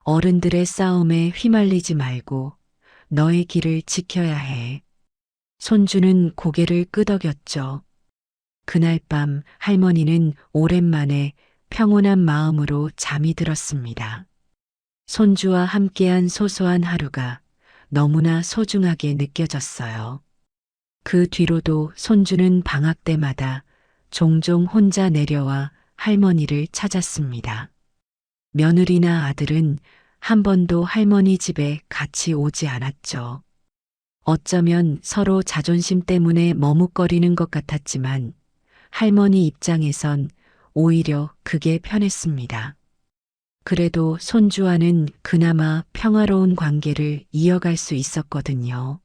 어른들의 싸움에 휘말리지 말고 너의 길을 지켜야 해. 손주는 고개를 끄덕였죠. 그날 밤 할머니는 오랜만에 평온한 마음으로 잠이 들었습니다. 손주와 함께한 소소한 하루가 너무나 소중하게 느껴졌어요. 그 뒤로도 손주는 방학 때마다 종종 혼자 내려와 할머니를 찾았습니다. 며느리나 아들은 한 번도 할머니 집에 같이 오지 않았죠. 어쩌면 서로 자존심 때문에 머뭇거리는 것 같았지만 할머니 입장에선 오히려 그게 편했습니다. 그래도 손주와는 그나마 평화로운 관계를 이어갈 수 있었거든요.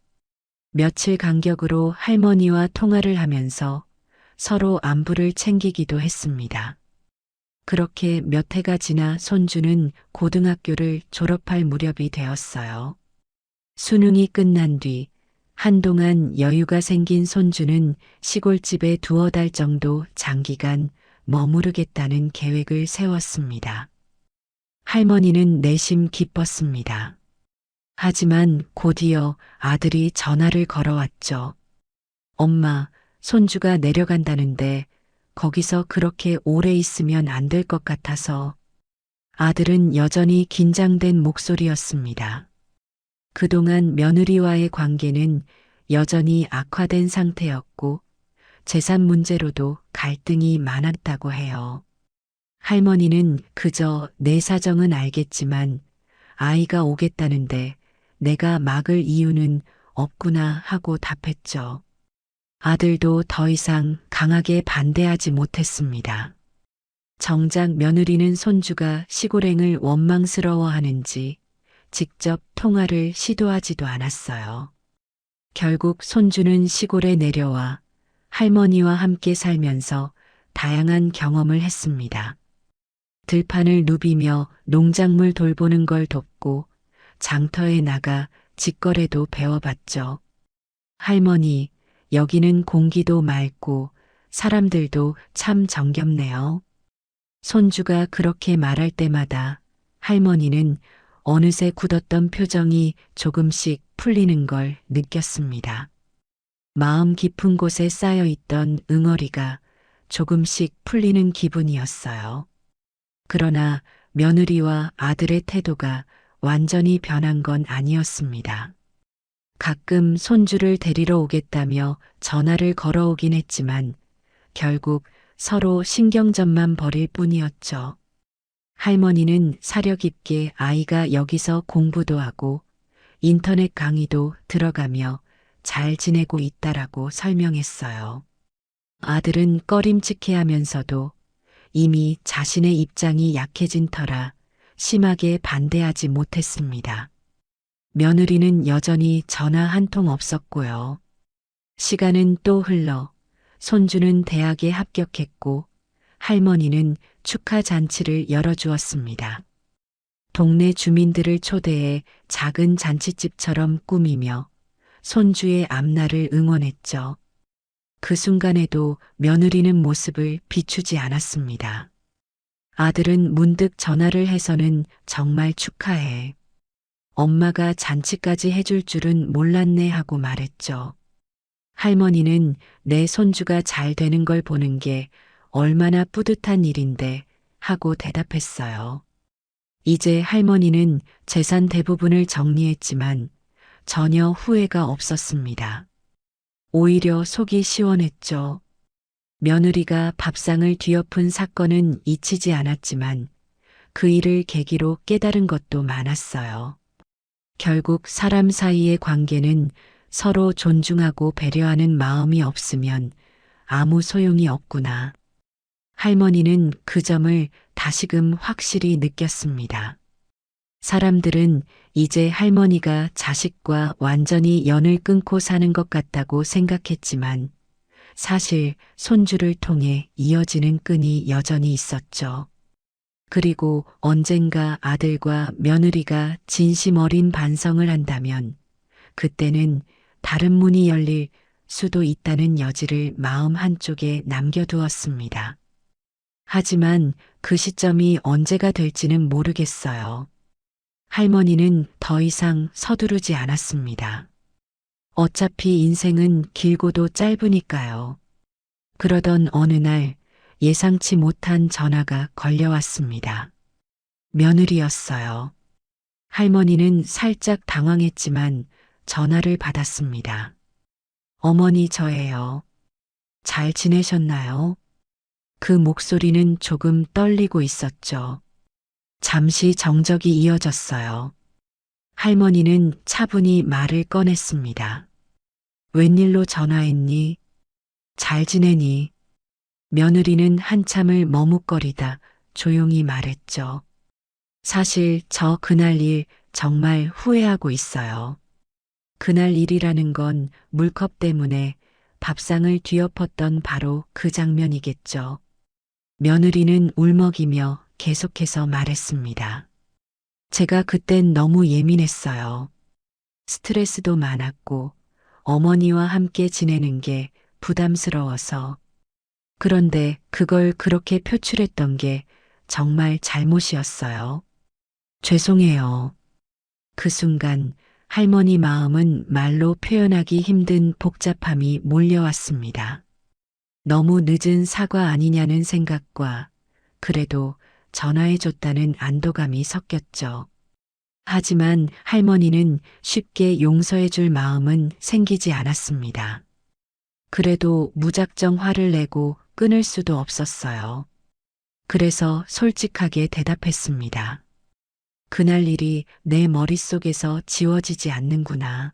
며칠 간격으로 할머니와 통화를 하면서 서로 안부를 챙기기도 했습니다. 그렇게 몇 해가 지나 손주는 고등학교를 졸업할 무렵이 되었어요. 수능이 끝난 뒤 한동안 여유가 생긴 손주는 시골집에 두어 달 정도 장기간 머무르겠다는 계획을 세웠습니다. 할머니는 내심 기뻤습니다. 하지만 곧이어 아들이 전화를 걸어왔죠. 엄마, 손주가 내려간다는데 거기서 그렇게 오래 있으면 안 될 것 같아서. 아들은 여전히 긴장된 목소리였습니다. 그동안 며느리와의 관계는 여전히 악화된 상태였고 재산 문제로도 갈등이 많았다고 해요. 할머니는 그저 내 사정은 알겠지만 아이가 오겠다는데 내가 막을 이유는 없구나 하고 답했죠. 아들도 더 이상 강하게 반대하지 못했습니다. 정작 며느리는 손주가 시골행을 원망스러워하는지 직접 통화를 시도하지도 않았어요. 결국 손주는 시골에 내려와 할머니와 함께 살면서 다양한 경험을 했습니다. 들판을 누비며 농작물 돌보는 걸 돕고 장터에 나가 직거래도 배워봤죠. 할머니, 여기는 공기도 맑고 사람들도 참 정겹네요. 손주가 그렇게 말할 때마다 할머니는 어느새 굳었던 표정이 조금씩 풀리는 걸 느꼈습니다. 마음 깊은 곳에 쌓여있던 응어리가 조금씩 풀리는 기분이었어요. 그러나 며느리와 아들의 태도가 완전히 변한 건 아니었습니다. 가끔 손주를 데리러 오겠다며 전화를 걸어오긴 했지만 결국 서로 신경전만 벌일 뿐이었죠. 할머니는 사려 깊게 아이가 여기서 공부도 하고 인터넷 강의도 들어가며 잘 지내고 있다라고 설명했어요. 아들은 꺼림칙해하면서도 이미 자신의 입장이 약해진 터라 심하게 반대하지 못했습니다. 며느리는 여전히 전화 한 통 없었고요. 시간은 또 흘러 손주는 대학에 합격했고 할머니는 축하 잔치를 열어주었습니다. 동네 주민들을 초대해 작은 잔치집처럼 꾸미며 손주의 앞날을 응원했죠. 그 순간에도 며느리는 모습을 비추지 않았습니다. 아들은 문득 전화를 해서는 정말 축하해. 엄마가 잔치까지 해줄 줄은 몰랐네 하고 말했죠. 할머니는 내 손주가 잘 되는 걸 보는 게 얼마나 뿌듯한 일인데 하고 대답했어요. 이제 할머니는 재산 대부분을 정리했지만 전혀 후회가 없었습니다. 오히려 속이 시원했죠. 며느리가 밥상을 뒤엎은 사건은 잊히지 않았지만 그 일을 계기로 깨달은 것도 많았어요. 결국 사람 사이의 관계는 서로 존중하고 배려하는 마음이 없으면 아무 소용이 없구나. 할머니는 그 점을 다시금 확실히 느꼈습니다. 사람들은 이제 할머니가 자식과 완전히 연을 끊고 사는 것 같다고 생각했지만 사실 손주를 통해 이어지는 끈이 여전히 있었죠. 그리고 언젠가 아들과 며느리가 진심 어린 반성을 한다면 그때는 다른 문이 열릴 수도 있다는 여지를 마음 한쪽에 남겨두었습니다. 하지만 그 시점이 언제가 될지는 모르겠어요. 할머니는 더 이상 서두르지 않았습니다. 어차피 인생은 길고도 짧으니까요. 그러던 어느 날 예상치 못한 전화가 걸려왔습니다. 며느리였어요. 할머니는 살짝 당황했지만 전화를 받았습니다. 어머니 저예요. 잘 지내셨나요? 그 목소리는 조금 떨리고 있었죠. 잠시 정적이 이어졌어요. 할머니는 차분히 말을 꺼냈습니다. 웬일로 전화했니? 잘 지내니? 며느리는 한참을 머뭇거리다 조용히 말했죠. 사실 저 그날 일 정말 후회하고 있어요. 그날 일이라는 건 물컵 때문에 밥상을 뒤엎었던 바로 그 장면이겠죠. 며느리는 울먹이며 계속해서 말했습니다. 제가 그땐 너무 예민했어요. 스트레스도 많았고 어머니와 함께 지내는 게 부담스러워서. 그런데 그걸 그렇게 표출했던 게 정말 잘못이었어요. 죄송해요. 그 순간 할머니 마음은 말로 표현하기 힘든 복잡함이 몰려왔습니다. 너무 늦은 사과 아니냐는 생각과 그래도 전화해줬다는 안도감이 섞였죠. 하지만 할머니는 쉽게 용서해줄 마음은 생기지 않았습니다. 그래도 무작정 화를 내고 끊을 수도 없었어요. 그래서 솔직하게 대답했습니다. 그날 일이 내 머릿속에서 지워지지 않는구나.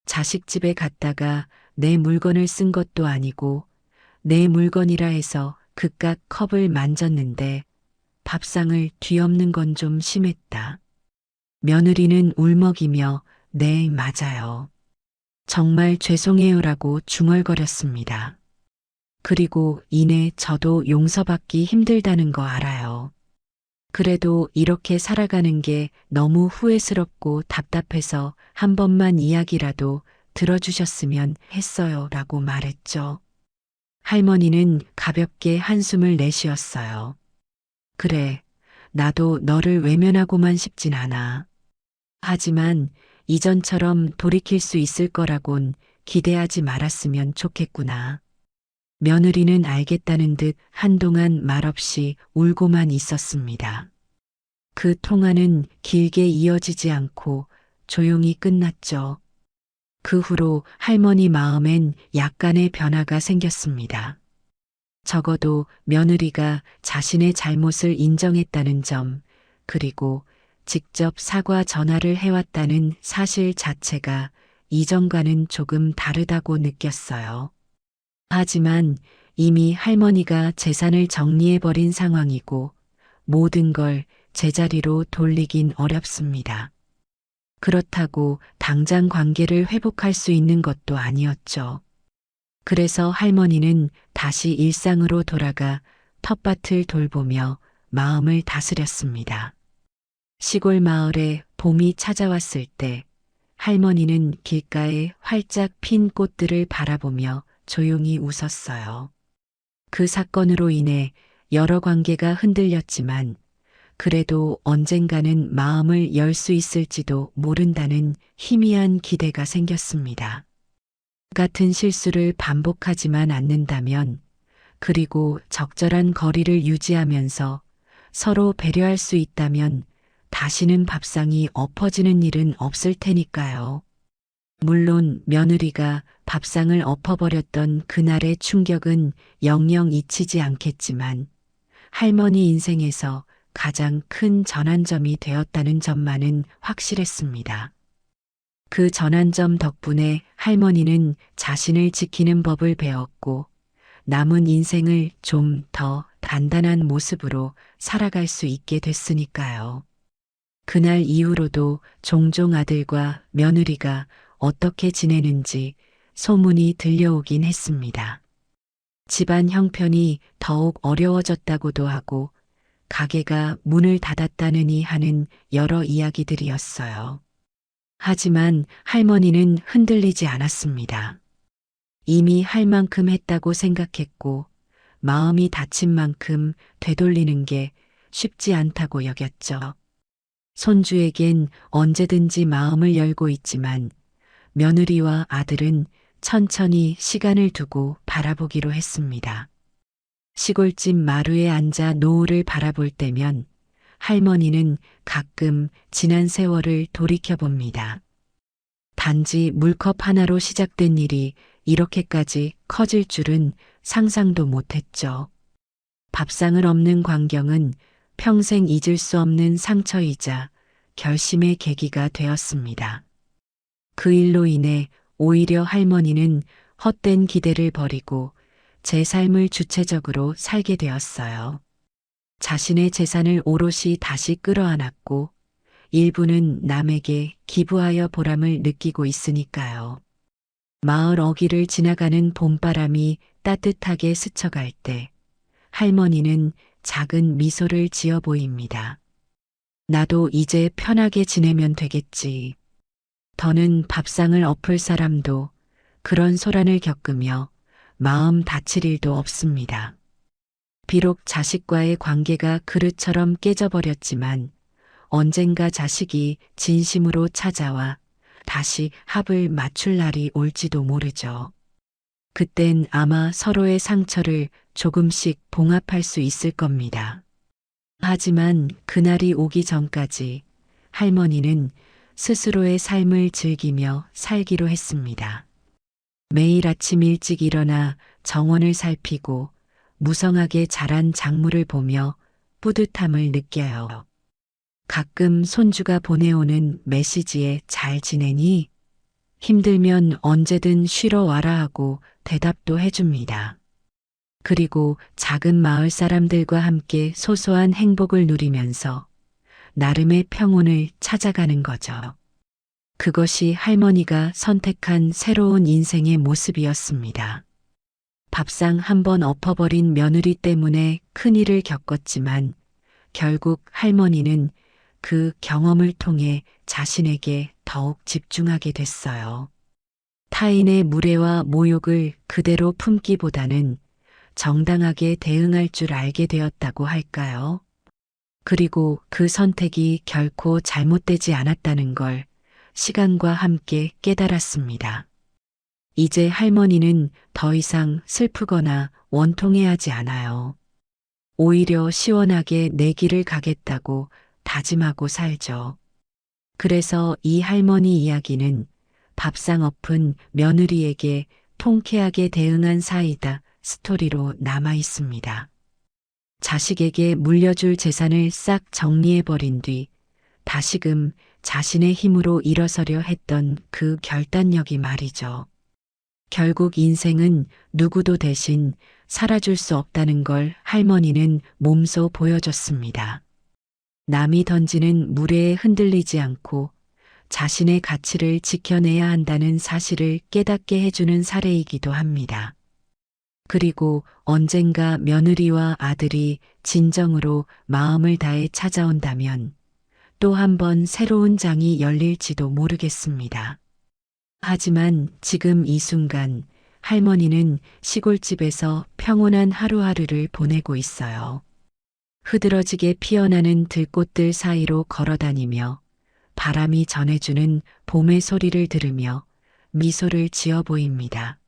자식 집에 갔다가 내 물건을 쓴 것도 아니고 내 물건이라 해서 그깟 컵을 만졌는데 밥상을 뒤엎는 건 좀 심했다. 며느리는 울먹이며 네, 맞아요. 정말 죄송해요라고 중얼거렸습니다. 그리고 이내 저도 용서받기 힘들다는 거 알아요. 그래도 이렇게 살아가는 게 너무 후회스럽고 답답해서 한 번만 이야기라도 들어주셨으면 했어요 라고 말했죠. 할머니는 가볍게 한숨을 내쉬었어요. 그래, 나도 너를 외면하고만 싶진 않아. 하지만 이전처럼 돌이킬 수 있을 거라곤 기대하지 말았으면 좋겠구나. 며느리는 알겠다는 듯 한동안 말없이 울고만 있었습니다. 그 통화는 길게 이어지지 않고 조용히 끝났죠. 그 후로 할머니 마음엔 약간의 변화가 생겼습니다. 적어도 며느리가 자신의 잘못을 인정했다는 점, 그리고 직접 사과 전화를 해왔다는 사실 자체가 이전과는 조금 다르다고 느꼈어요. 하지만 이미 할머니가 재산을 정리해버린 상황이고 모든 걸 제자리로 돌리긴 어렵습니다. 그렇다고 당장 관계를 회복할 수 있는 것도 아니었죠. 그래서 할머니는 다시 일상으로 돌아가 텃밭을 돌보며 마음을 다스렸습니다. 시골 마을에 봄이 찾아왔을 때 할머니는 길가에 활짝 핀 꽃들을 바라보며 조용히 웃었어요. 그 사건으로 인해 여러 관계가 흔들렸지만 그래도 언젠가는 마음을 열 수 있을지도 모른다는 희미한 기대가 생겼습니다. 같은 실수를 반복하지만 않는다면, 그리고 적절한 거리를 유지하면서 서로 배려할 수 있다면 다시는 밥상이 엎어지는 일은 없을 테니까요. 물론 며느리가 밥상을 엎어버렸던 그날의 충격은 영영 잊히지 않겠지만 할머니 인생에서 가장 큰 전환점이 되었다는 점만은 확실했습니다. 그 전환점 덕분에 할머니는 자신을 지키는 법을 배웠고 남은 인생을 좀 더 단단한 모습으로 살아갈 수 있게 됐으니까요. 그날 이후로도 종종 아들과 며느리가 어떻게 지내는지 소문이 들려오긴 했습니다. 집안 형편이 더욱 어려워졌다고도 하고 가게가 문을 닫았다느니 하는 여러 이야기들이었어요. 하지만 할머니는 흔들리지 않았습니다. 이미 할 만큼 했다고 생각했고 마음이 다친 만큼 되돌리는 게 쉽지 않다고 여겼죠. 손주에겐 언제든지 마음을 열고 있지만 며느리와 아들은 천천히 시간을 두고 바라보기로 했습니다. 시골집 마루에 앉아 노을을 바라볼 때면 할머니는 가끔 지난 세월을 돌이켜봅니다. 단지 물컵 하나로 시작된 일이 이렇게까지 커질 줄은 상상도 못했죠. 밥상을 엎는 광경은 평생 잊을 수 없는 상처이자 결심의 계기가 되었습니다. 그 일로 인해 오히려 할머니는 헛된 기대를 버리고 제 삶을 주체적으로 살게 되었어요. 자신의 재산을 오롯이 다시 끌어안았고 일부는 남에게 기부하여 보람을 느끼고 있으니까요. 마을 어귀를 지나가는 봄바람이 따뜻하게 스쳐갈 때 할머니는 작은 미소를 지어 보입니다. 나도 이제 편하게 지내면 되겠지. 더는 밥상을 엎을 사람도 그런 소란을 겪으며 마음 다칠 일도 없습니다. 비록 자식과의 관계가 그릇처럼 깨져버렸지만 언젠가 자식이 진심으로 찾아와 다시 합을 맞출 날이 올지도 모르죠. 그땐 아마 서로의 상처를 조금씩 봉합할 수 있을 겁니다. 하지만 그날이 오기 전까지 할머니는 스스로의 삶을 즐기며 살기로 했습니다. 매일 아침 일찍 일어나 정원을 살피고 무성하게 자란 작물을 보며 뿌듯함을 느껴요. 가끔 손주가 보내오는 메시지에 잘 지내니? 힘들면 언제든 쉬러 와라 하고 대답도 해줍니다. 그리고 작은 마을 사람들과 함께 소소한 행복을 누리면서 나름의 평온을 찾아가는 거죠. 그것이 할머니가 선택한 새로운 인생의 모습이었습니다. 밥상 한 번 엎어버린 며느리 때문에 큰일을 겪었지만 결국 할머니는 그 경험을 통해 자신에게 더욱 집중하게 됐어요. 타인의 무례와 모욕을 그대로 품기보다는 정당하게 대응할 줄 알게 되었다고 할까요? 그리고 그 선택이 결코 잘못되지 않았다는 걸 시간과 함께 깨달았습니다. 이제 할머니는 더 이상 슬프거나 원통해하지 않아요. 오히려 시원하게 내 길을 가겠다고 다짐하고 살죠. 그래서 이 할머니 이야기는 밥상 엎은 며느리에게 통쾌하게 대응한 사이다 스토리로 남아 있습니다. 자식에게 물려줄 재산을 싹 정리해버린 뒤 다시금 자신의 힘으로 일어서려 했던 그 결단력이 말이죠. 결국 인생은 누구도 대신 살아줄 수 없다는 걸 할머니는 몸소 보여줬습니다. 남이 던지는 무례에 흔들리지 않고 자신의 가치를 지켜내야 한다는 사실을 깨닫게 해주는 사례이기도 합니다. 그리고 언젠가 며느리와 아들이 진정으로 마음을 다해 찾아온다면 또 한 번 새로운 장이 열릴지도 모르겠습니다. 하지만 지금 이 순간 할머니는 시골집에서 평온한 하루하루를 보내고 있어요. 흐드러지게 피어나는 들꽃들 사이로 걸어다니며 바람이 전해주는 봄의 소리를 들으며 미소를 지어 보입니다.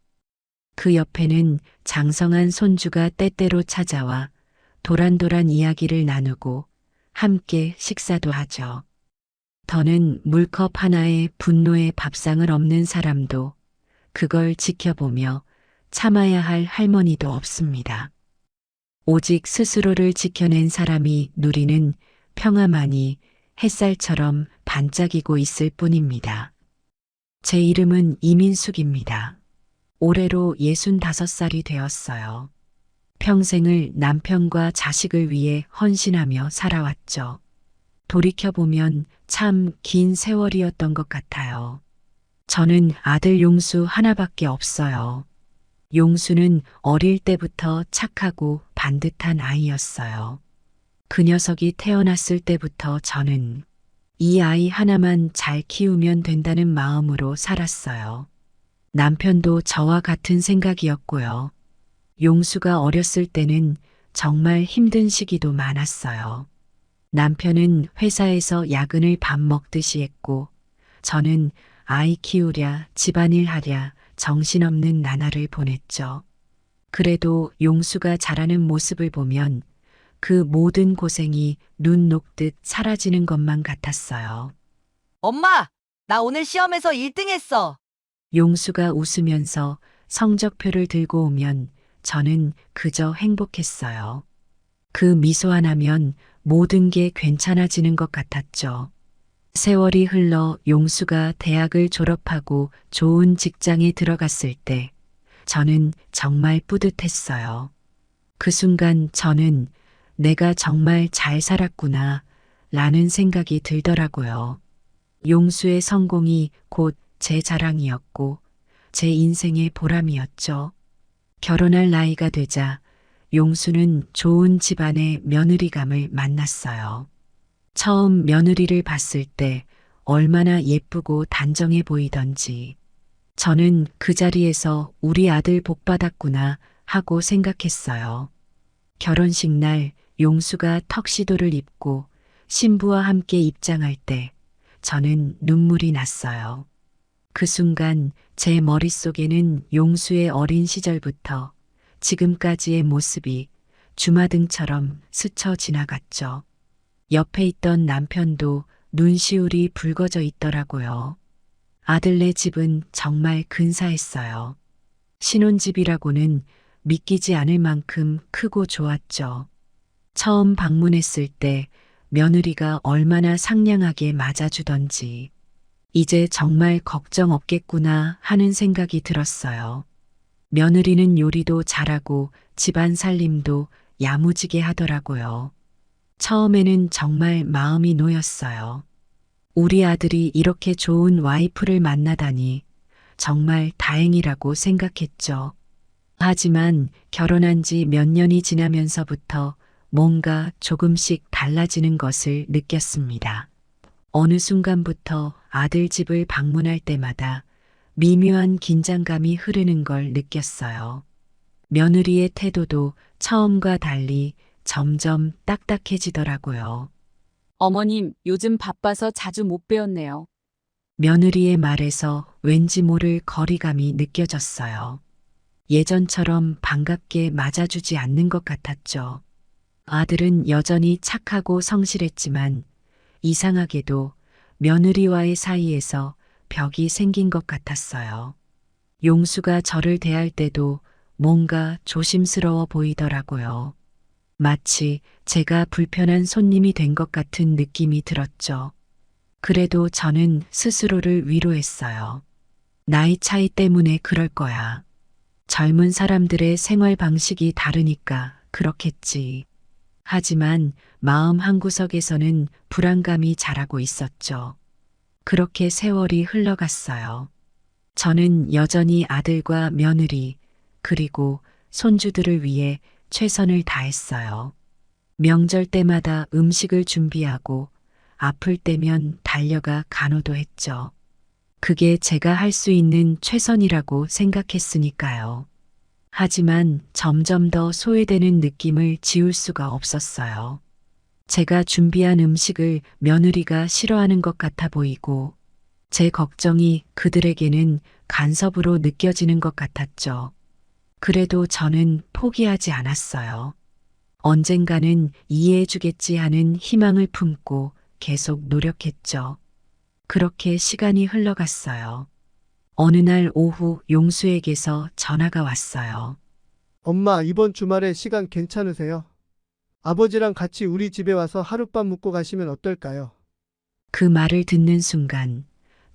그 옆에는 장성한 손주가 때때로 찾아와 도란도란 이야기를 나누고 함께 식사도 하죠. 더는 물컵 하나에 분노의 밥상을 엎는 사람도 그걸 지켜보며 참아야 할 할머니도 없습니다. 오직 스스로를 지켜낸 사람이 누리는 평화만이 햇살처럼 반짝이고 있을 뿐입니다. 제 이름은 이민숙입니다. 올해로 65살이 되었어요. 평생을 남편과 자식을 위해 헌신하며 살아왔죠. 돌이켜보면 참 긴 세월이었던 것 같아요. 저는 아들 용수 하나밖에 없어요. 용수는 어릴 때부터 착하고 반듯한 아이였어요. 그 녀석이 태어났을 때부터 저는 이 아이 하나만 잘 키우면 된다는 마음으로 살았어요. 남편도 저와 같은 생각이었고요. 용수가 어렸을 때는 정말 힘든 시기도 많았어요. 남편은 회사에서 야근을 밥 먹듯이 했고 저는 아이 키우랴 집안일 하랴 정신없는 나날을 보냈죠. 그래도 용수가 자라는 모습을 보면 그 모든 고생이 눈 녹듯 사라지는 것만 같았어요. 엄마, 나 오늘 시험에서 1등 했어. 용수가 웃으면서 성적표를 들고 오면 저는 그저 행복했어요. 그 미소 하나면 모든 게 괜찮아지는 것 같았죠. 세월이 흘러 용수가 대학을 졸업하고 좋은 직장에 들어갔을 때 저는 정말 뿌듯했어요. 그 순간 저는 내가 정말 잘 살았구나 라는 생각이 들더라고요. 용수의 성공이 곧 제 자랑이었고 제 인생의 보람이었죠. 결혼할 나이가 되자 용수는 좋은 집안의 며느리감을 만났어요. 처음 며느리를 봤을 때 얼마나 예쁘고 단정해 보이던지 저는 그 자리에서 우리 아들 복 받았구나 하고 생각했어요. 결혼식 날 용수가 턱시도를 입고 신부와 함께 입장할 때 저는 눈물이 났어요. 그 순간 제 머릿속에는 용수의 어린 시절부터 지금까지의 모습이 주마등처럼 스쳐 지나갔죠. 옆에 있던 남편도 눈시울이 붉어져 있더라고요. 아들네 집은 정말 근사했어요. 신혼집이라고는 믿기지 않을 만큼 크고 좋았죠. 처음 방문했을 때 며느리가 얼마나 상냥하게 맞아주던지 이제 정말 걱정 없겠구나 하는 생각이 들었어요. 며느리는 요리도 잘하고 집안 살림도 야무지게 하더라고요. 처음에는 정말 마음이 놓였어요. 우리 아들이 이렇게 좋은 와이프를 만나다니 정말 다행이라고 생각했죠. 하지만 결혼한 지 몇 년이 지나면서부터 뭔가 조금씩 달라지는 것을 느꼈습니다. 어느 순간부터 아들 집을 방문할 때마다 미묘한 긴장감이 흐르는 걸 느꼈어요. 며느리의 태도도 처음과 달리 점점 딱딱해지더라고요. 어머님, 요즘 바빠서 자주 못 뵈었네요. 며느리의 말에서 왠지 모를 거리감이 느껴졌어요. 예전처럼 반갑게 맞아주지 않는 것 같았죠. 아들은 여전히 착하고 성실했지만 이상하게도 며느리와의 사이에서 벽이 생긴 것 같았어요. 용수가 저를 대할 때도 뭔가 조심스러워 보이더라고요. 마치 제가 불편한 손님이 된 것 같은 느낌이 들었죠. 그래도 저는 스스로를 위로했어요. 나이 차이 때문에 그럴 거야. 젊은 사람들의 생활 방식이 다르니까 그렇겠지. 하지만 마음 한구석에서는 불안감이 자라고 있었죠. 그렇게 세월이 흘러갔어요. 저는 여전히 아들과 며느리, 그리고 손주들을 위해 최선을 다했어요. 명절 때마다 음식을 준비하고 아플 때면 달려가 간호도 했죠. 그게 제가 할 수 있는 최선이라고 생각했으니까요. 하지만 점점 더 소외되는 느낌을 지울 수가 없었어요. 제가 준비한 음식을 며느리가 싫어하는 것 같아 보이고 제 걱정이 그들에게는 간섭으로 느껴지는 것 같았죠. 그래도 저는 포기하지 않았어요. 언젠가는 이해해주겠지 하는 희망을 품고 계속 노력했죠. 그렇게 시간이 흘러갔어요. 어느 날 오후 용수에게서 전화가 왔어요. 엄마, 이번 주말에 시간 괜찮으세요? 아버지랑 같이 우리 집에 와서 하룻밤 묵고 가시면 어떨까요? 그 말을 듣는 순간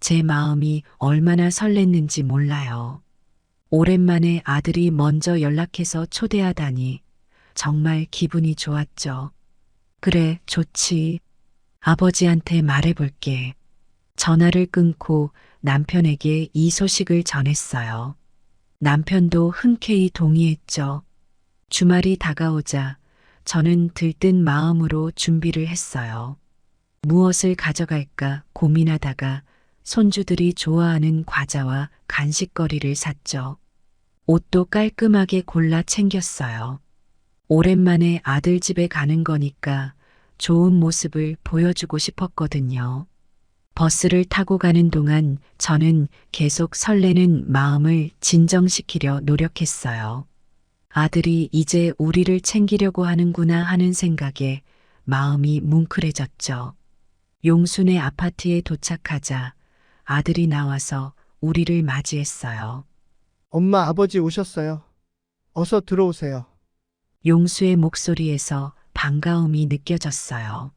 제 마음이 얼마나 설렜는지 몰라요. 오랜만에 아들이 먼저 연락해서 초대하다니 정말 기분이 좋았죠. 그래, 좋지. 아버지한테 말해볼게. 전화를 끊고 남편에게 이 소식을 전했어요. 남편도 흔쾌히 동의했죠. 주말이 다가오자 저는 들뜬 마음으로 준비를 했어요. 무엇을 가져갈까 고민하다가 손주들이 좋아하는 과자와 간식거리를 샀죠. 옷도 깔끔하게 골라 챙겼어요. 오랜만에 아들 집에 가는 거니까 좋은 모습을 보여주고 싶었거든요. 버스를 타고 가는 동안 저는 계속 설레는 마음을 진정시키려 노력했어요. 아들이 이제 우리를 챙기려고 하는구나 하는 생각에 마음이 뭉클해졌죠. 용순의 아파트에 도착하자 아들이 나와서 우리를 맞이했어요. 엄마, 아버지 오셨어요. 어서 들어오세요. 용수의 목소리에서 반가움이 느껴졌어요.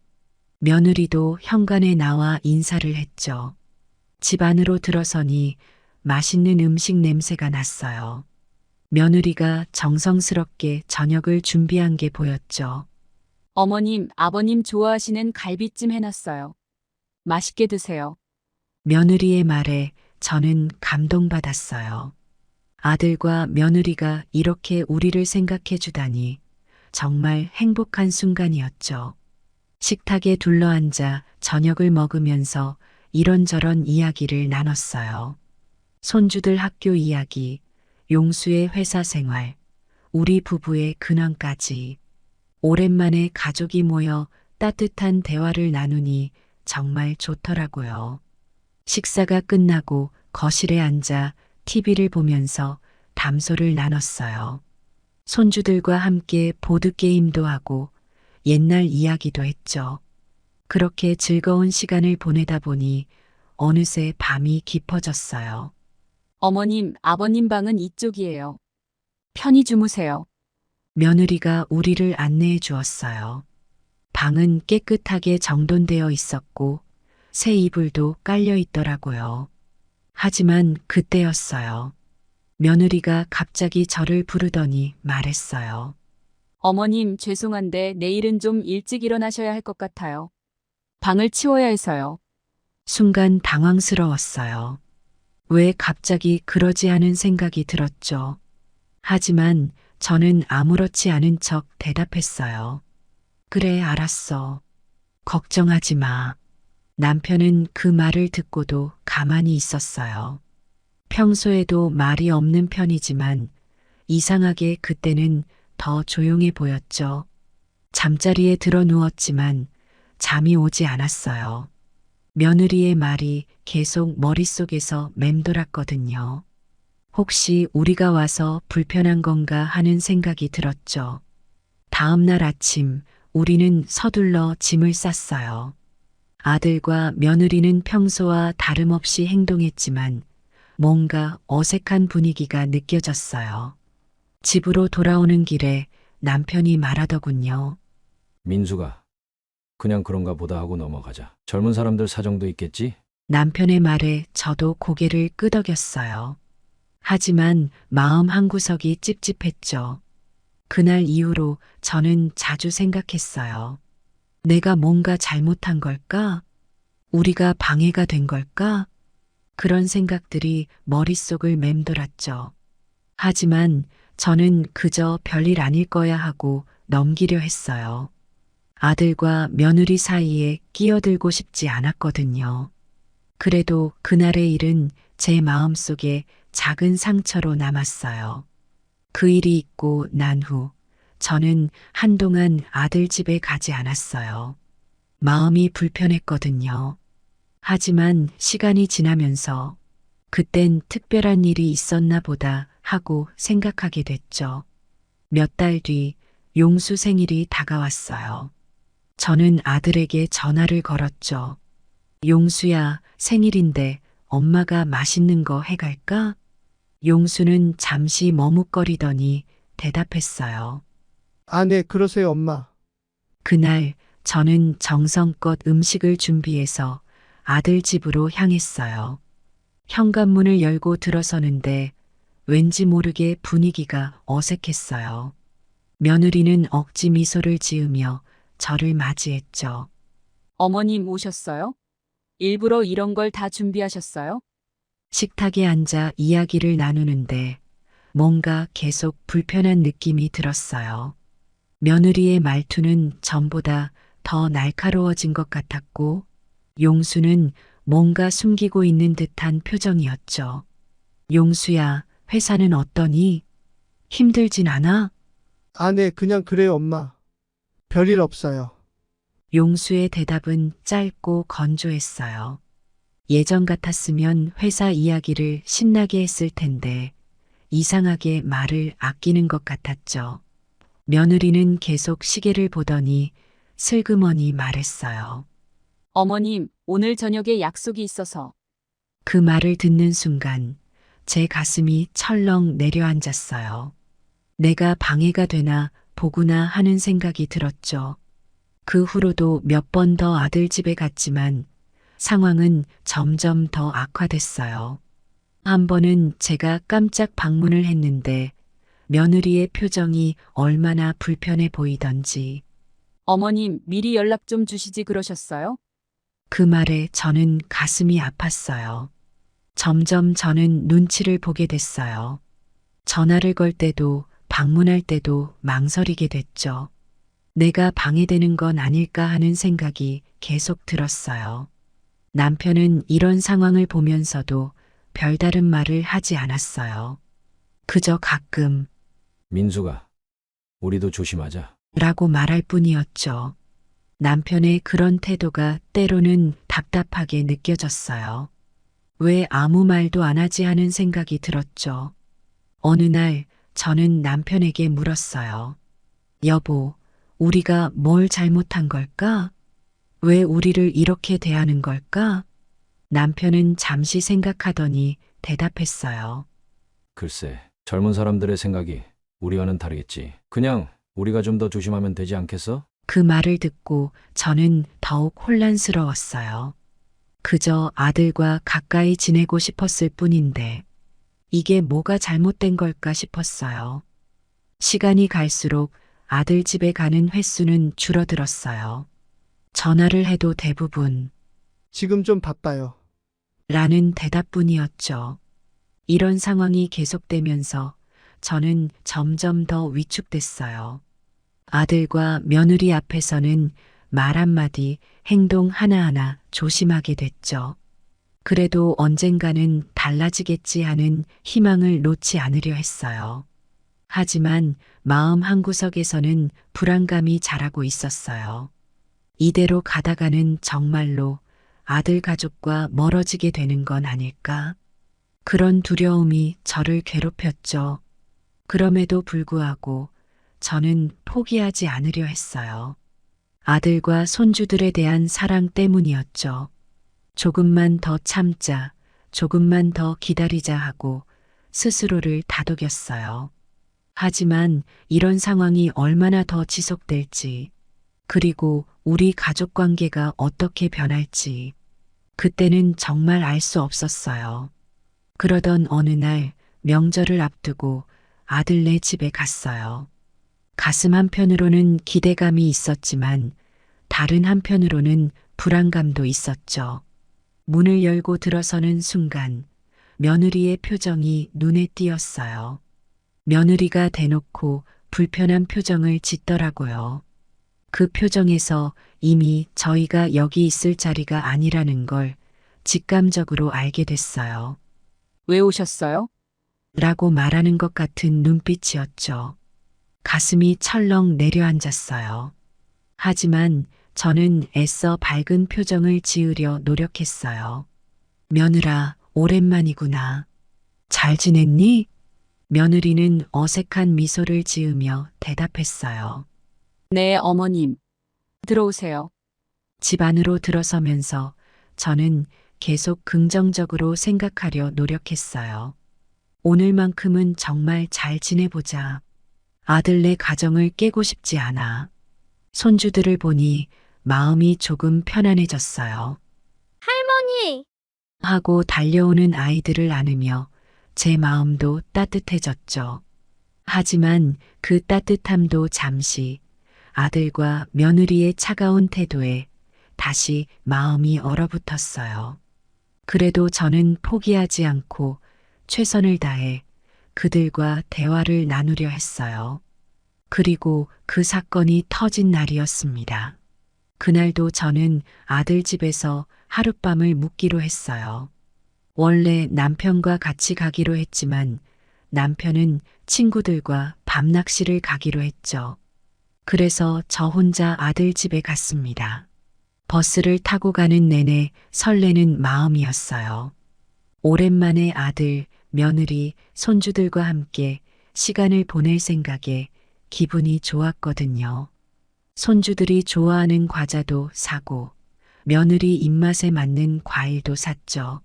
며느리도 현관에 나와 인사를 했죠. 집 안으로 들어서니 맛있는 음식 냄새가 났어요. 며느리가 정성스럽게 저녁을 준비한 게 보였죠. 어머님, 아버님 좋아하시는 갈비찜 해놨어요. 맛있게 드세요. 며느리의 말에 저는 감동받았어요. 아들과 며느리가 이렇게 우리를 생각해 주다니 정말 행복한 순간이었죠. 식탁에 둘러앉아 저녁을 먹으면서 이런저런 이야기를 나눴어요. 손주들 학교 이야기, 용수의 회사 생활, 우리 부부의 근황까지. 오랜만에 가족이 모여 따뜻한 대화를 나누니 정말 좋더라고요. 식사가 끝나고 거실에 앉아 TV를 보면서 담소를 나눴어요. 손주들과 함께 보드게임도 하고 옛날 이야기도 했죠. 그렇게 즐거운 시간을 보내다 보니 어느새 밤이 깊어졌어요. 어머님, 아버님 방은 이쪽이에요. 편히 주무세요. 며느리가 우리를 안내해 주었어요. 방은 깨끗하게 정돈되어 있었고 새 이불도 깔려 있더라고요. 하지만 그때였어요. 며느리가 갑자기 저를 부르더니 말했어요. 어머님, 죄송한데 내일은 좀 일찍 일어나셔야 할 것 같아요. 방을 치워야 해서요. 순간 당황스러웠어요. 왜 갑자기 그러지 하는 생각이 들었죠. 하지만 저는 아무렇지 않은 척 대답했어요. 그래, 알았어. 걱정하지 마. 남편은 그 말을 듣고도 가만히 있었어요. 평소에도 말이 없는 편이지만 이상하게 그때는 더 조용해 보였죠. 잠자리에 들어 누웠지만 잠이 오지 않았어요. 며느리의 말이 계속 머릿속에서 맴돌았거든요. 혹시 우리가 와서 불편한 건가 하는 생각이 들었죠. 다음 날 아침 우리는 서둘러 짐을 쌌어요. 아들과 며느리는 평소와 다름없이 행동했지만 뭔가 어색한 분위기가 느껴졌어요. 집으로 돌아오는 길에 남편이 말하더군요. 민수가 그냥 그런가 보다 하고 넘어가자. 젊은 사람들 사정도 있겠지? 남편의 말에 저도 고개를 끄덕였어요. 하지만 마음 한구석이 찝찝했죠. 그날 이후로 저는 자주 생각했어요. 내가 뭔가 잘못한 걸까? 우리가 방해가 된 걸까? 그런 생각들이 머릿속을 맴돌았죠. 하지만 저는 그저 별일 아닐 거야 하고 넘기려 했어요. 아들과 며느리 사이에 끼어들고 싶지 않았거든요. 그래도 그날의 일은 제 마음속에 작은 상처로 남았어요. 그 일이 있고 난 후 저는 한동안 아들 집에 가지 않았어요. 마음이 불편했거든요. 하지만 시간이 지나면서 그땐 특별한 일이 있었나 보다 하고 생각하게 됐죠. 몇 달 뒤 용수 생일이 다가왔어요. 저는 아들에게 전화를 걸었죠. 용수야, 생일인데 엄마가 맛있는 거 해갈까? 용수는 잠시 머뭇거리더니 대답했어요. 아, 네, 그러세요, 엄마. 그날 저는 정성껏 음식을 준비해서 아들 집으로 향했어요. 현관문을 열고 들어서는데 왠지 모르게 분위기가 어색했어요. 며느리는 억지 미소를 지으며 저를 맞이했죠. 어머님 오셨어요? 일부러 이런 걸 다 준비하셨어요? 식탁에 앉아 이야기를 나누는데 뭔가 계속 불편한 느낌이 들었어요. 며느리의 말투는 전보다 더 날카로워진 것 같았고 용수는 뭔가 숨기고 있는 듯한 표정이었죠. 용수야, 회사는 어떠니? 힘들진 않아? 아, 네, 그냥 그래요, 엄마. 별일 없어요. 용수의 대답은 짧고 건조했어요. 예전 같았으면 회사 이야기를 신나게 했을 텐데 이상하게 말을 아끼는 것 같았죠. 며느리는 계속 시계를 보더니 슬그머니 말했어요. 어머님, 오늘 저녁에 약속이 있어서. 그 말을 듣는 순간 제 가슴이 철렁 내려앉았어요. 내가 방해가 되나 보구나 하는 생각이 들었죠. 그 후로도 몇 번 더 아들 집에 갔지만 상황은 점점 더 악화됐어요. 한 번은 제가 깜짝 방문을 했는데 며느리의 표정이 얼마나 불편해 보이던지 어머님, 미리 연락 좀 주시지 그러셨어요? 그 말에 저는 가슴이 아팠어요. 점점 저는 눈치를 보게 됐어요. 전화를 걸 때도 방문할 때도 망설이게 됐죠. 내가 방해되는 건 아닐까 하는 생각이 계속 들었어요. 남편은 이런 상황을 보면서도 별다른 말을 하지 않았어요. 그저 가끔 민수가, 우리도 조심하자. 라고 말할 뿐이었죠. 남편의 그런 태도가 때로는 답답하게 느껴졌어요. 왜 아무 말도 안 하지 하는 생각이 들었죠. 어느 날 저는 남편에게 물었어요. 여보, 우리가 뭘 잘못한 걸까? 왜 우리를 이렇게 대하는 걸까? 남편은 잠시 생각하더니 대답했어요. 글쎄, 젊은 사람들의 생각이 우리와는 다르겠지. 그냥 우리가 좀 더 조심하면 되지 않겠어? 그 말을 듣고 저는 더욱 혼란스러웠어요. 그저 아들과 가까이 지내고 싶었을 뿐인데 이게 뭐가 잘못된 걸까 싶었어요. 시간이 갈수록 아들 집에 가는 횟수는 줄어들었어요. 전화를 해도 대부분 지금 좀 바빠요. 라는 대답뿐이었죠. 이런 상황이 계속되면서 저는 점점 더 위축됐어요. 아들과 며느리 앞에서는 말 한마디, 행동 하나하나 조심하게 됐죠. 그래도 언젠가는 달라지겠지 하는 희망을 놓지 않으려 했어요. 하지만 마음 한구석에서는 불안감이 자라고 있었어요. 이대로 가다가는 정말로 아들 가족과 멀어지게 되는 건 아닐까? 그런 두려움이 저를 괴롭혔죠. 그럼에도 불구하고 저는 포기하지 않으려 했어요. 아들과 손주들에 대한 사랑 때문이었죠. 조금만 더 참자, 조금만 더 기다리자 하고 스스로를 다독였어요. 하지만 이런 상황이 얼마나 더 지속될지, 그리고 우리 가족 관계가 어떻게 변할지, 그때는 정말 알 수 없었어요. 그러던 어느 날 명절을 앞두고 아들네 집에 갔어요. 가슴 한편으로는 기대감이 있었지만 다른 한편으로는 불안감도 있었죠. 문을 열고 들어서는 순간 며느리의 표정이 눈에 띄었어요. 며느리가 대놓고 불편한 표정을 짓더라고요. 그 표정에서 이미 저희가 여기 있을 자리가 아니라는 걸 직감적으로 알게 됐어요. 왜 오셨어요? 라고 말하는 것 같은 눈빛이었죠. 가슴이 철렁 내려앉았어요. 하지만 저는 애써 밝은 표정을 지으려 노력했어요. 며느라, 오랜만이구나. 잘 지냈니? 며느리는 어색한 미소를 지으며 대답했어요. 네, 어머님. 들어오세요. 집 안으로 들어서면서 저는 계속 긍정적으로 생각하려 노력했어요. 오늘만큼은 정말 잘 지내보자. 아들네 가정을 깨고 싶지 않아. 손주들을 보니 마음이 조금 편안해졌어요. 할머니! 하고 달려오는 아이들을 안으며 제 마음도 따뜻해졌죠. 하지만 그 따뜻함도 잠시 아들과 며느리의 차가운 태도에 다시 마음이 얼어붙었어요. 그래도 저는 포기하지 않고 최선을 다해 그들과 대화를 나누려 했어요. 그리고 그 사건이 터진 날이었습니다. 그날도 저는 아들 집에서 하룻밤을 묵기로 했어요. 원래 남편과 같이 가기로 했지만 남편은 친구들과 밤낚시를 가기로 했죠. 그래서 저 혼자 아들 집에 갔습니다. 버스를 타고 가는 내내 설레는 마음이었어요. 오랜만에 아들, 며느리, 손주들과 함께 시간을 보낼 생각에 기분이 좋았거든요. 손주들이 좋아하는 과자도 사고 며느리 입맛에 맞는 과일도 샀죠.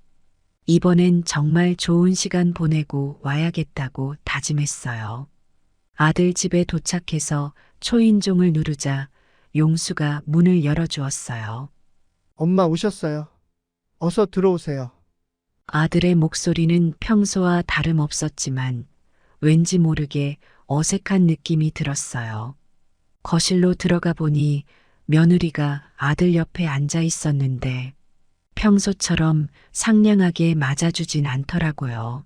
이번엔 정말 좋은 시간 보내고 와야겠다고 다짐했어요. 아들 집에 도착해서 초인종을 누르자 용수가 문을 열어주었어요. 엄마 오셨어요. 어서 들어오세요. 아들의 목소리는 평소와 다름없었지만 왠지 모르게 어색한 느낌이 들었어요. 거실로 들어가 보니 며느리가 아들 옆에 앉아 있었는데 평소처럼 상냥하게 맞아주진 않더라고요.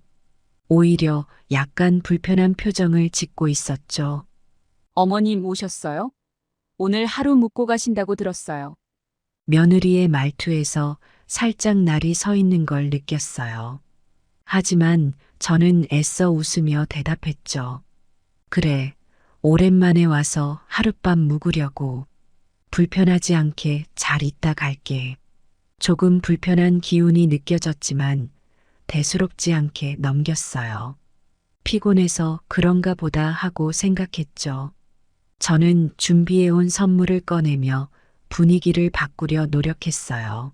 오히려 약간 불편한 표정을 짓고 있었죠. 어머님 오셨어요? 오늘 하루 묵고 가신다고 들었어요. 며느리의 말투에서 살짝 날이 서 있는 걸 느꼈어요. 하지만 저는 애써 웃으며 대답했죠. 그래, 오랜만에 와서 하룻밤 묵으려고. 불편하지 않게 잘 있다 갈게. 조금 불편한 기운이 느껴졌지만 대수롭지 않게 넘겼어요. 피곤해서 그런가 보다 하고 생각했죠. 저는 준비해온 선물을 꺼내며 분위기를 바꾸려 노력했어요.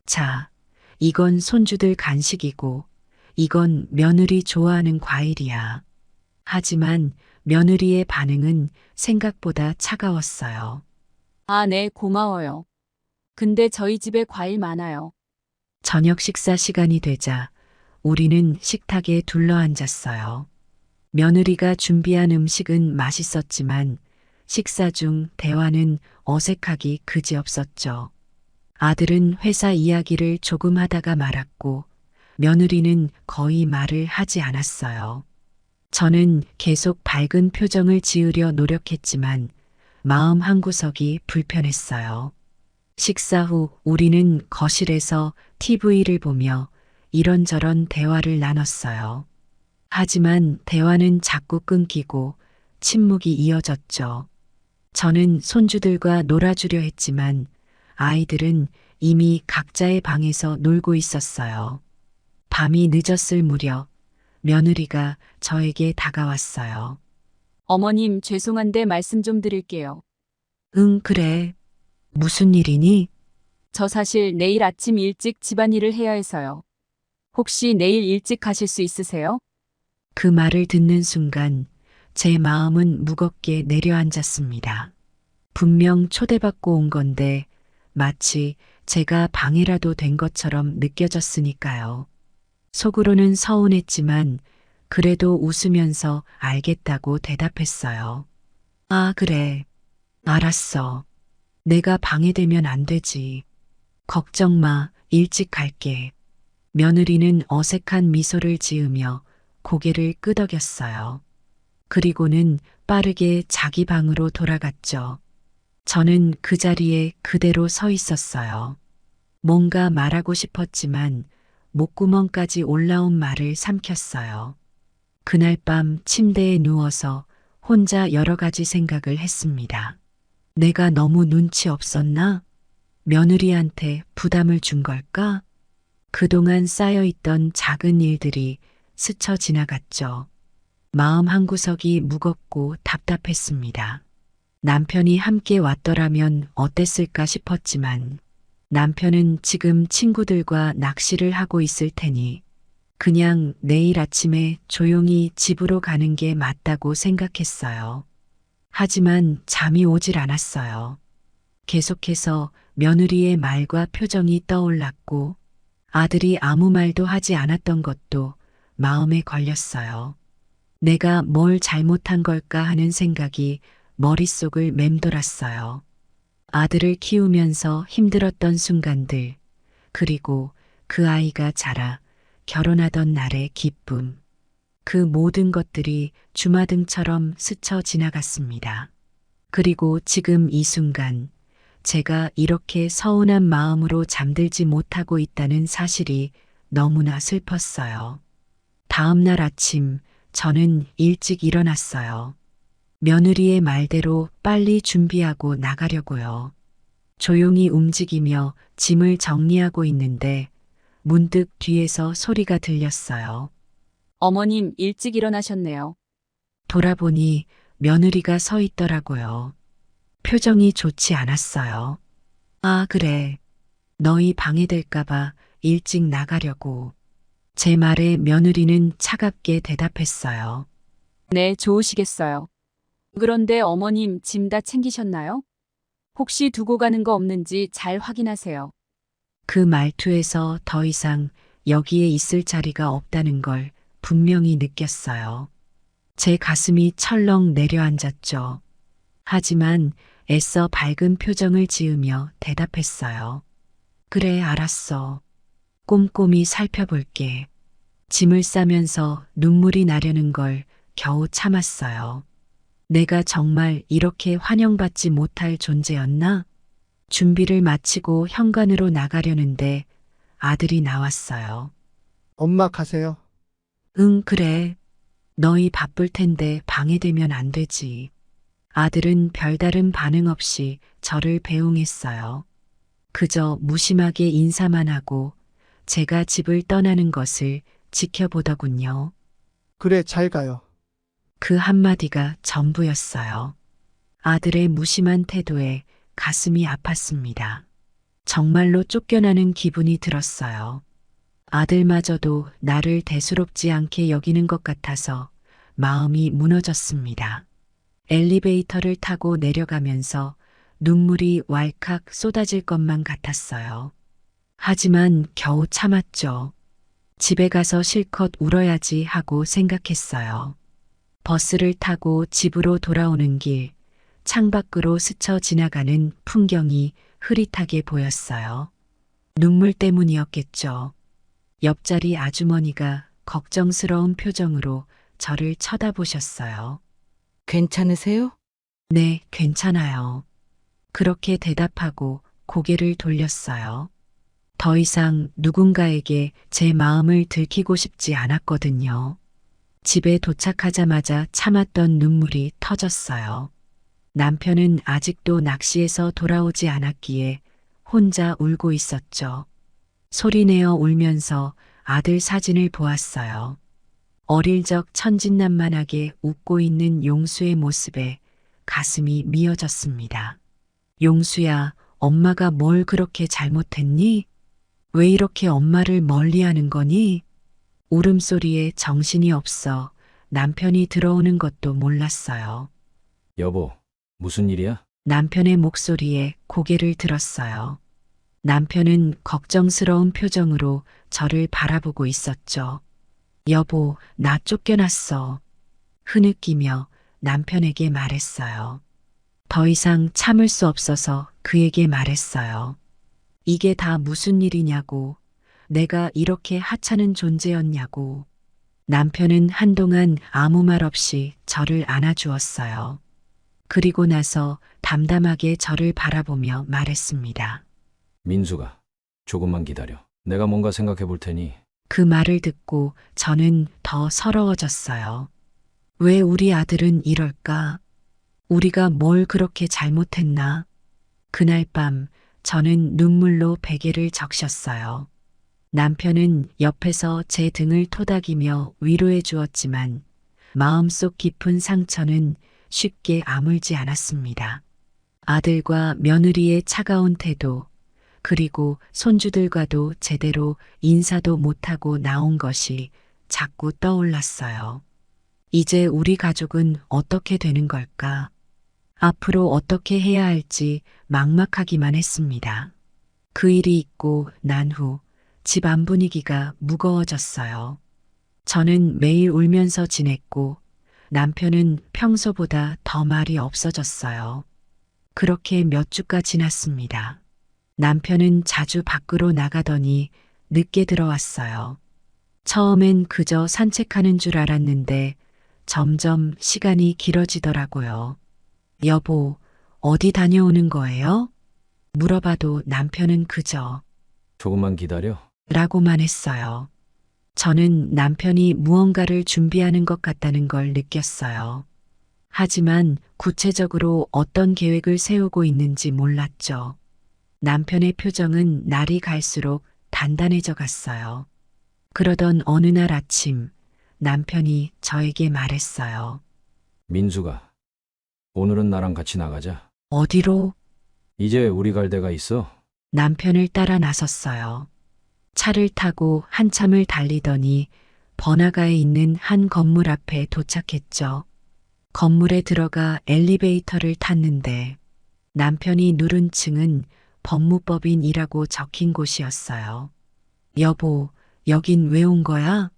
자, 이건 손주들 간식이고, 이건 며느리 좋아하는 과일이야. 하지만 며느리의 반응은 생각보다 차가웠어요. 아, 네, 고마워요. 근데 저희 집에 과일 많아요. 저녁 식사 시간이 되자 우리는 식탁에 둘러앉았어요. 며느리가 준비한 음식은 맛있었지만 식사 중 대화는 어색하기 그지없었죠. 아들은 회사 이야기를 조금 하다가 말았고 며느리는 거의 말을 하지 않았어요. 저는 계속 밝은 표정을 지으려 노력했지만 마음 한구석이 불편했어요. 식사 후 우리는 거실에서 TV를 보며 이런저런 대화를 나눴어요. 하지만 대화는 자꾸 끊기고 침묵이 이어졌죠. 저는 손주들과 놀아주려 했지만 아이들은 이미 각자의 방에서 놀고 있었어요. 밤이 늦었을 무렵 며느리가 저에게 다가왔어요. 어머님 죄송한데 말씀 좀 드릴게요. 응, 그래. 무슨 일이니? 저 사실 내일 아침 일찍 집안일을 해야 해서요. 혹시 내일 일찍 가실 수 있으세요? 그 말을 듣는 순간 제 마음은 무겁게 내려앉았습니다. 분명 초대받고 온 건데 마치 제가 방해라도 된 것처럼 느껴졌으니까요. 속으로는 서운했지만 그래도 웃으면서 알겠다고 대답했어요. 아, 그래. 알았어. 내가 방해되면 안 되지. 걱정 마. 일찍 갈게. 며느리는 어색한 미소를 지으며 고개를 끄덕였어요. 그리고는 빠르게 자기 방으로 돌아갔죠. 저는 그 자리에 그대로 서 있었어요. 뭔가 말하고 싶었지만 목구멍까지 올라온 말을 삼켰어요. 그날 밤 침대에 누워서 혼자 여러 가지 생각을 했습니다. 내가 너무 눈치 없었나? 며느리한테 부담을 준 걸까? 그동안 쌓여있던 작은 일들이 스쳐 지나갔죠. 마음 한구석이 무겁고 답답했습니다. 남편이 함께 왔더라면 어땠을까 싶었지만 남편은 지금 친구들과 낚시를 하고 있을 테니 그냥 내일 아침에 조용히 집으로 가는 게 맞다고 생각했어요. 하지만 잠이 오질 않았어요. 계속해서 며느리의 말과 표정이 떠올랐고 아들이 아무 말도 하지 않았던 것도 마음에 걸렸어요. 내가 뭘 잘못한 걸까 하는 생각이 머릿속을 맴돌았어요. 아들을 키우면서 힘들었던 순간들, 그리고 그 아이가 자라 결혼하던 날의 기쁨. 그 모든 것들이 주마등처럼 스쳐 지나갔습니다. 그리고 지금 이 순간 제가 이렇게 서운한 마음으로 잠들지 못하고 있다는 사실이 너무나 슬펐어요. 다음 날 아침 저는 일찍 일어났어요. 며느리의 말대로 빨리 준비하고 나가려고요. 조용히 움직이며 짐을 정리하고 있는데 문득 뒤에서 소리가 들렸어요. 어머님 일찍 일어나셨네요. 돌아보니 며느리가 서 있더라고요. 표정이 좋지 않았어요. 아, 그래. 너희 방해될까봐 일찍 나가려고. 제 말에 며느리는 차갑게 대답했어요. 네, 좋으시겠어요. 그런데 어머님 짐 다 챙기셨나요? 혹시 두고 가는 거 없는지 잘 확인하세요. 그 말투에서 더 이상 여기에 있을 자리가 없다는 걸 분명히 느꼈어요. 제 가슴이 철렁 내려앉았죠. 하지만 애써 밝은 표정을 지으며 대답했어요. 그래, 알았어. 꼼꼼히 살펴볼게. 짐을 싸면서 눈물이 나려는 걸 겨우 참았어요. 내가 정말 이렇게 환영받지 못할 존재였나? 준비를 마치고 현관으로 나가려는데 아들이 나왔어요. 엄마 가세요. 응, 그래. 너희 바쁠 텐데 방해되면 안 되지. 아들은 별다른 반응 없이 저를 배웅했어요. 그저 무심하게 인사만 하고 제가 집을 떠나는 것을 지켜보더군요. 그래, 잘 가요. 그 한마디가 전부였어요. 아들의 무심한 태도에 가슴이 아팠습니다. 정말로 쫓겨나는 기분이 들었어요. 아들마저도 나를 대수롭지 않게 여기는 것 같아서 마음이 무너졌습니다. 엘리베이터를 타고 내려가면서 눈물이 왈칵 쏟아질 것만 같았어요. 하지만 겨우 참았죠. 집에 가서 실컷 울어야지 하고 생각했어요. 버스를 타고 집으로 돌아오는 길, 창밖으로 스쳐 지나가는 풍경이 흐릿하게 보였어요. 눈물 때문이었겠죠. 옆자리 아주머니가 걱정스러운 표정으로 저를 쳐다보셨어요. 괜찮으세요? 네, 괜찮아요. 그렇게 대답하고 고개를 돌렸어요. 더 이상 누군가에게 제 마음을 들키고 싶지 않았거든요. 집에 도착하자마자 참았던 눈물이 터졌어요. 남편은 아직도 낚시에서 돌아오지 않았기에 혼자 울고 있었죠. 소리내어 울면서 아들 사진을 보았어요. 어릴 적 천진난만하게 웃고 있는 용수의 모습에 가슴이 미어졌습니다. 용수야, 엄마가 뭘 그렇게 잘못했니? 왜 이렇게 엄마를 멀리하는 거니? 울음소리에 정신이 없어 남편이 들어오는 것도 몰랐어요. 여보, 무슨 일이야? 남편의 목소리에 고개를 들었어요. 남편은 걱정스러운 표정으로 저를 바라보고 있었죠. 여보, 나 쫓겨났어. 흐느끼며 남편에게 말했어요. 더 이상 참을 수 없어서 그에게 말했어요. 이게 다 무슨 일이냐고. 내가 이렇게 하찮은 존재였냐고. 남편은 한동안 아무 말 없이 저를 안아주었어요. 그리고 나서 담담하게 저를 바라보며 말했습니다. 민수가, 조금만 기다려. 내가 뭔가 생각해 볼 테니. 그 말을 듣고 저는 더 서러워졌어요. 왜 우리 아들은 이럴까? 우리가 뭘 그렇게 잘못했나? 그날 밤 저는 눈물로 베개를 적셨어요. 남편은 옆에서 제 등을 토닥이며 위로해 주었지만 마음속 깊은 상처는 쉽게 아물지 않았습니다. 아들과 며느리의 차가운 태도, 그리고 손주들과도 제대로 인사도 못하고 나온 것이 자꾸 떠올랐어요. 이제 우리 가족은 어떻게 되는 걸까? 앞으로 어떻게 해야 할지 막막하기만 했습니다. 그 일이 있고 난 후 집 안 분위기가 무거워졌어요. 저는 매일 울면서 지냈고 남편은 평소보다 더 말이 없어졌어요. 그렇게 몇 주가 지났습니다. 남편은 자주 밖으로 나가더니 늦게 들어왔어요. 처음엔 그저 산책하는 줄 알았는데 점점 시간이 길어지더라고요. 여보, 어디 다녀오는 거예요? 물어봐도 남편은 그저 조금만 기다려. 라고만 했어요. 저는 남편이 무언가를 준비하는 것 같다는 걸 느꼈어요. 하지만 구체적으로 어떤 계획을 세우고 있는지 몰랐죠. 남편의 표정은 날이 갈수록 단단해져 갔어요. 그러던 어느 날 아침 남편이 저에게 말했어요. 민수가, 오늘은 나랑 같이 나가자. 어디로? 이제 우리 갈 데가 있어. 남편을 따라 나섰어요. 차를 타고 한참을 달리더니 번화가에 있는 한 건물 앞에 도착했죠. 건물에 들어가 엘리베이터를 탔는데 남편이 누른 층은 법무법인이라고 적힌 곳이었어요. 여보, 여긴 왜 온 거야?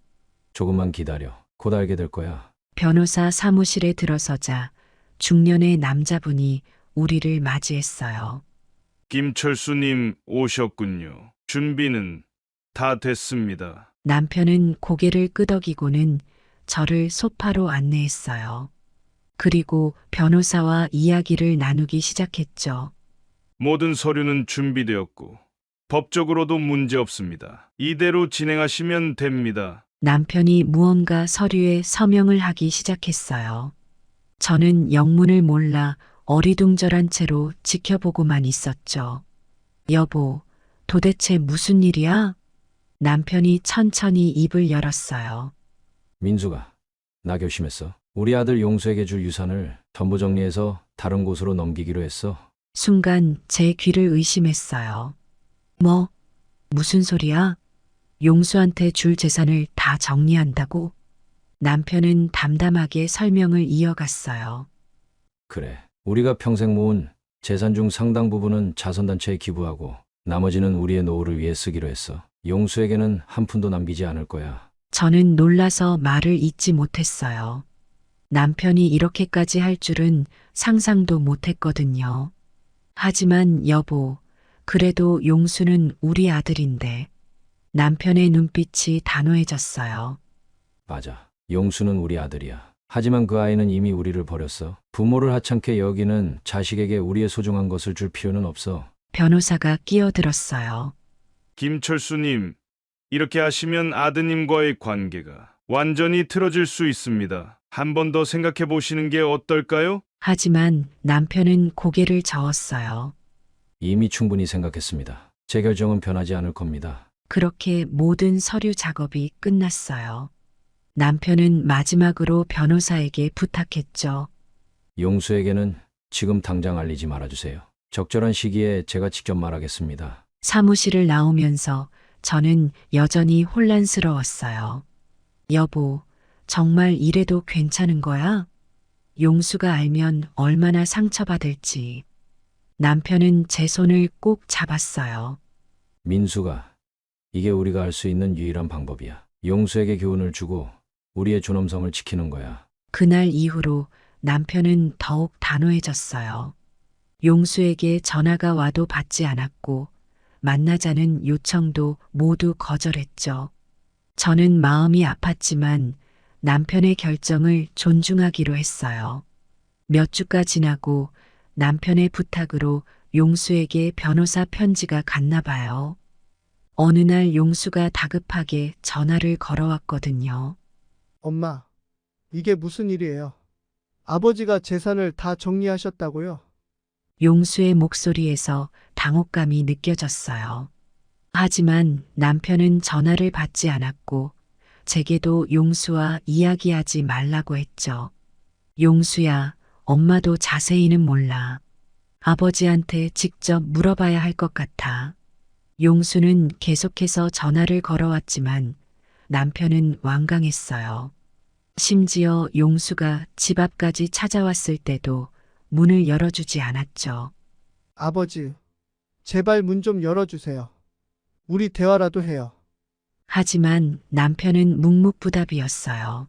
조금만 기다려. 곧 알게 될 거야. 변호사 사무실에 들어서자 중년의 남자분이 우리를 맞이했어요. 김철수님 오셨군요. 준비는 다 됐습니다. 남편은 고개를 끄덕이고는 저를 소파로 안내했어요. 그리고 변호사와 이야기를 나누기 시작했죠. 모든 서류는 준비되었고 법적으로도 문제 없습니다. 이대로 진행하시면 됩니다. 남편이 무언가 서류에 서명을 하기 시작했어요. 저는 영문을 몰라 어리둥절한 채로 지켜보고만 있었죠. 여보, 도대체 무슨 일이야? 남편이 천천히 입을 열었어요. 민수가, 나 결심했어. 우리 아들 용수에게 줄 유산을 전부 정리해서 다른 곳으로 넘기기로 했어. 순간 제 귀를 의심했어요. 뭐, 무슨 소리야? 용수한테 줄 재산을 다 정리한다고? 남편은 담담하게 설명을 이어갔어요. 그래. 우리가 평생 모은 재산 중 상당 부분은 자선단체에 기부하고 나머지는 우리의 노후를 위해 쓰기로 했어. 용수에게는 한 푼도 남기지 않을 거야. 저는 놀라서 말을 잇지 못했어요. 남편이 이렇게까지 할 줄은 상상도 못했거든요. 하지만 여보, 그래도 용수는 우리 아들인데. 남편의 눈빛이 단호해졌어요. 맞아. 용수는 우리 아들이야. 하지만 그 아이는 이미 우리를 버렸어. 부모를 하찮게 여기는 자식에게 우리의 소중한 것을 줄 필요는 없어. 변호사가 끼어들었어요. 김철수님, 이렇게 하시면 아드님과의 관계가 완전히 틀어질 수 있습니다. 한 번 더 생각해 보시는 게 어떨까요? 하지만 남편은 고개를 저었어요. 이미 충분히 생각했습니다. 제 결정은 변하지 않을 겁니다. 그렇게 모든 서류 작업이 끝났어요. 남편은 마지막으로 변호사에게 부탁했죠. 용수에게는 지금 당장 알리지 말아주세요. 적절한 시기에 제가 직접 말하겠습니다. 사무실을 나오면서 저는 여전히 혼란스러웠어요. 여보, 정말 이래도 괜찮은 거야? 용수가 알면 얼마나 상처받을지. 남편은 제 손을 꼭 잡았어요. 민수가, 이게 우리가 할 수 있는 유일한 방법이야. 용수에게 교훈을 주고 우리의 존엄성을 지키는 거야. 그날 이후로 남편은 더욱 단호해졌어요. 용수에게 전화가 와도 받지 않았고 만나자는 요청도 모두 거절했죠. 저는 마음이 아팠지만 남편의 결정을 존중하기로 했어요. 몇 주가 지나고 남편의 부탁으로 용수에게 변호사 편지가 갔나 봐요. 어느 날 용수가 다급하게 전화를 걸어왔거든요. 엄마, 이게 무슨 일이에요? 아버지가 재산을 다 정리하셨다고요? 용수의 목소리에서 당혹감이 느껴졌어요. 하지만 남편은 전화를 받지 않았고 제게도 용수와 이야기하지 말라고 했죠. 용수야, 엄마도 자세히는 몰라. 아버지한테 직접 물어봐야 할 것 같아. 용수는 계속해서 전화를 걸어왔지만 남편은 완강했어요. 심지어 용수가 집 앞까지 찾아왔을 때도 문을 열어주지 않았죠. 아버지, 제발 문 좀 열어주세요. 우리 대화라도 해요. 하지만 남편은 묵묵부답이었어요.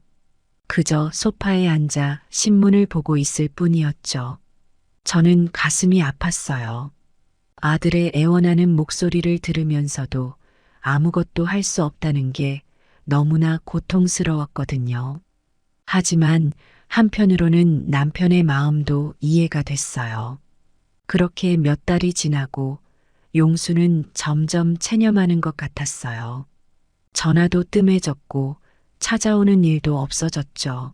그저 소파에 앉아 신문을 보고 있을 뿐이었죠. 저는 가슴이 아팠어요. 아들의 애원하는 목소리를 들으면서도 아무것도 할 수 없다는 게 너무나 고통스러웠거든요. 하지만 한편으로는 남편의 마음도 이해가 됐어요. 그렇게 몇 달이 지나고 용수는 점점 체념하는 것 같았어요. 전화도 뜸해졌고 찾아오는 일도 없어졌죠.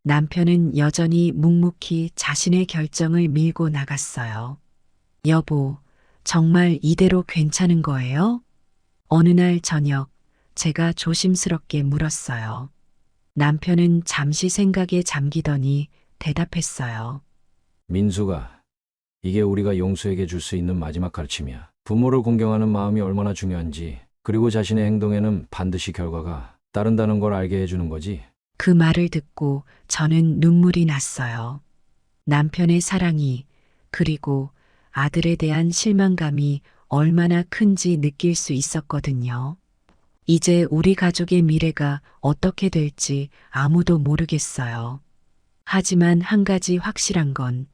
남편은 여전히 묵묵히 자신의 결정을 밀고 나갔어요. 여보, 정말 이대로 괜찮은 거예요? 어느 날 저녁 제가 조심스럽게 물었어요. 남편은 잠시 생각에 잠기더니 대답했어요. 민수가, 이게 우리가 용수에게 줄 수 있는 마지막 가르침이야. 부모를 공경하는 마음이 얼마나 중요한지, 그리고 자신의 행동에는 반드시 결과가 따른다는 걸 알게 해주는 거지. 그 말을 듣고 저는 눈물이 났어요. 남편의 사랑이, 그리고 아들에 대한 실망감이 얼마나 큰지 느낄 수 있었거든요. 이제 우리 가족의 미래가 어떻게 될지 아무도 모르겠어요. 하지만 한 가지 확실한 건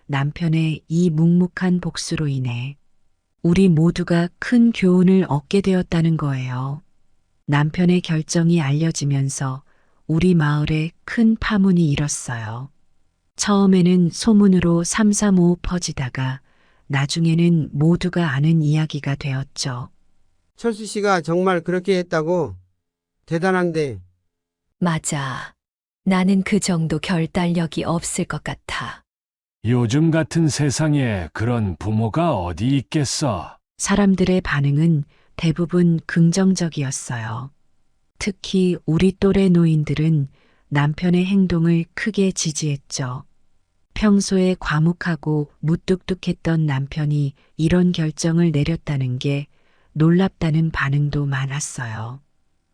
남편의 이 묵묵한 복수로 인해 우리 모두가 큰 교훈을 얻게 되었다는 거예요. 남편의 결정이 알려지면서 우리 마을에 큰 파문이 일었어요. 처음에는 소문으로 삼삼오오 퍼지다가 나중에는 모두가 아는 이야기가 되었죠. 철수 씨가 정말 그렇게 했다고? 대단한데. 맞아. 나는 그 정도 결단력이 없을 것 같아. 요즘 같은 세상에 그런 부모가 어디 있겠어? 사람들의 반응은 대부분 긍정적이었어요. 특히 우리 또래 노인들은 남편의 행동을 크게 지지했죠. 평소에 과묵하고 무뚝뚝했던 남편이 이런 결정을 내렸다는 게 놀랍다는 반응도 많았어요.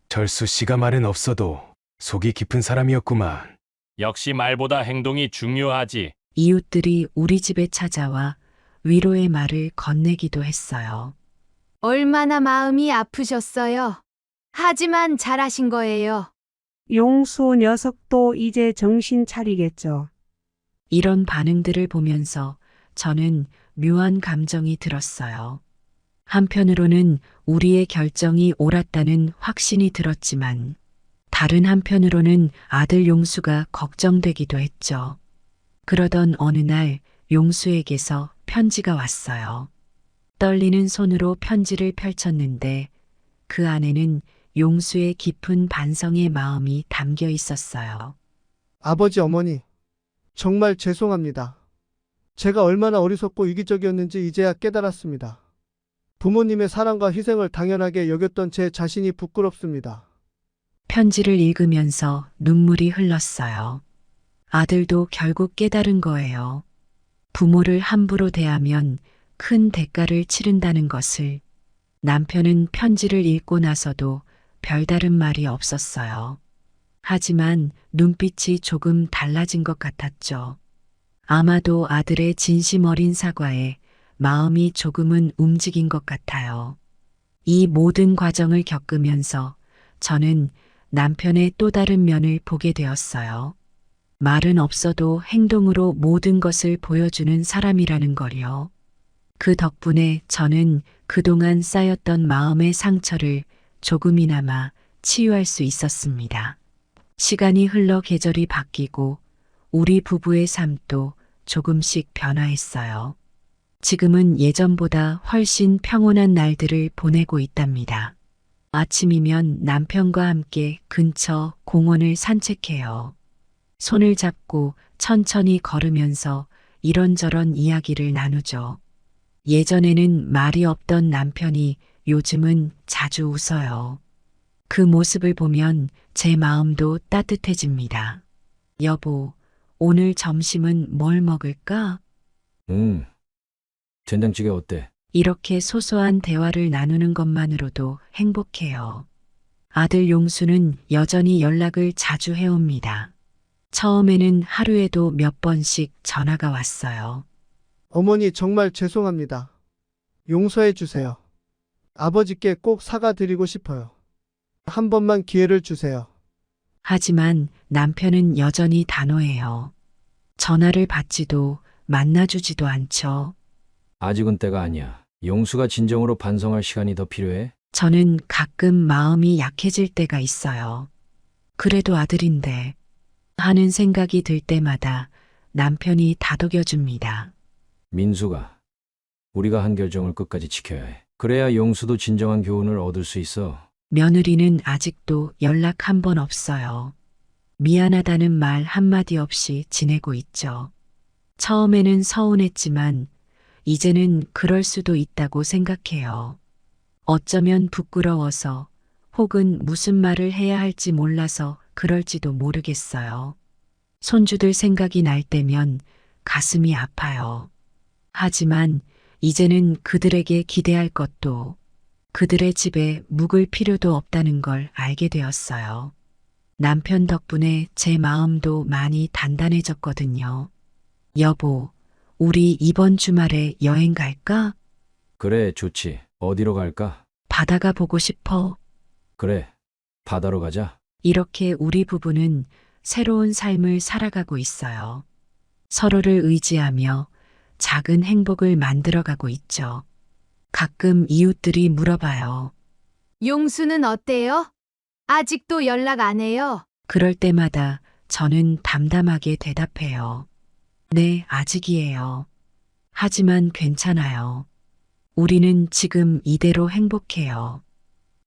철수 씨가 말은 없어도 속이 깊은 사람이었구만. 역시 말보다 행동이 중요하지. 이웃들이 우리 집에 찾아와 위로의 말을 건네기도 했어요. 얼마나 마음이 아프셨어요. 하지만 잘하신 거예요. 용수 녀석도 이제 정신 차리겠죠. 이런 반응들을 보면서 저는 묘한 감정이 들었어요. 한편으로는 우리의 결정이 옳았다는 확신이 들었지만 다른 한편으로는 아들 용수가 걱정되기도 했죠. 그러던 어느 날 용수에게서 편지가 왔어요. 떨리는 손으로 편지를 펼쳤는데 그 안에는 용수의 깊은 반성의 마음이 담겨 있었어요. 아버지, 어머니, 정말 죄송합니다. 제가 얼마나 어리석고 이기적이었는지 이제야 깨달았습니다. 부모님의 사랑과 희생을 당연하게 여겼던 제 자신이 부끄럽습니다. 편지를 읽으면서 눈물이 흘렀어요. 아들도 결국 깨달은 거예요. 부모를 함부로 대하면 큰 대가를 치른다는 것을. 남편은 편지를 읽고 나서도 별다른 말이 없었어요. 하지만 눈빛이 조금 달라진 것 같았죠. 아마도 아들의 진심 어린 사과에 마음이 조금은 움직인 것 같아요. 이 모든 과정을 겪으면서 저는 남편의 또 다른 면을 보게 되었어요. 말은 없어도 행동으로 모든 것을 보여주는 사람이라는 걸요. 그 덕분에 저는 그동안 쌓였던 마음의 상처를 조금이나마 치유할 수 있었습니다. 시간이 흘러 계절이 바뀌고 우리 부부의 삶도 조금씩 변화했어요. 지금은 예전보다 훨씬 평온한 날들을 보내고 있답니다. 아침이면 남편과 함께 근처 공원을 산책해요. 손을 잡고 천천히 걸으면서 이런저런 이야기를 나누죠. 예전에는 말이 없던 남편이 요즘은 자주 웃어요. 그 모습을 보면 제 마음도 따뜻해집니다. 여보, 오늘 점심은 뭘 먹을까? 된장찌개 어때? 이렇게 소소한 대화를 나누는 것만으로도 행복해요. 아들 용수는 여전히 연락을 자주 해옵니다. 처음에는 하루에도 몇 번씩 전화가 왔어요. 어머니, 정말 죄송합니다. 용서해 주세요. 아버지께 꼭 사과드리고 싶어요. 한 번만 기회를 주세요. 하지만 남편은 여전히 단호해요. 전화를 받지도 만나주지도 않죠. 아직은 때가 아니야. 용수가 진정으로 반성할 시간이 더 필요해. 저는 가끔 마음이 약해질 때가 있어요. 그래도 아들인데 하는 생각이 들 때마다 남편이 다독여줍니다. 민수가, 우리가 한 결정을 끝까지 지켜야 해. 그래야 용수도 진정한 교훈을 얻을 수 있어. 며느리는 아직도 연락 한 번 없어요. 미안하다는 말 한마디 없이 지내고 있죠. 처음에는 서운했지만 이제는 그럴 수도 있다고 생각해요. 어쩌면 부끄러워서 혹은 무슨 말을 해야 할지 몰라서 그럴지도 모르겠어요. 손주들 생각이 날 때면 가슴이 아파요. 하지만 이제는 그들에게 기대할 것도 그들의 집에 묵을 필요도 없다는 걸 알게 되었어요. 남편 덕분에 제 마음도 많이 단단해졌거든요. 여보, 우리 이번 주말에 여행 갈까? 그래, 좋지. 어디로 갈까? 바다가 보고 싶어. 그래, 바다로 가자. 이렇게 우리 부부는 새로운 삶을 살아가고 있어요. 서로를 의지하며 작은 행복을 만들어가고 있죠. 가끔 이웃들이 물어봐요. 용수는 어때요? 아직도 연락 안 해요? 그럴 때마다 저는 담담하게 대답해요. 네, 아직이에요. 하지만 괜찮아요. 우리는 지금 이대로 행복해요.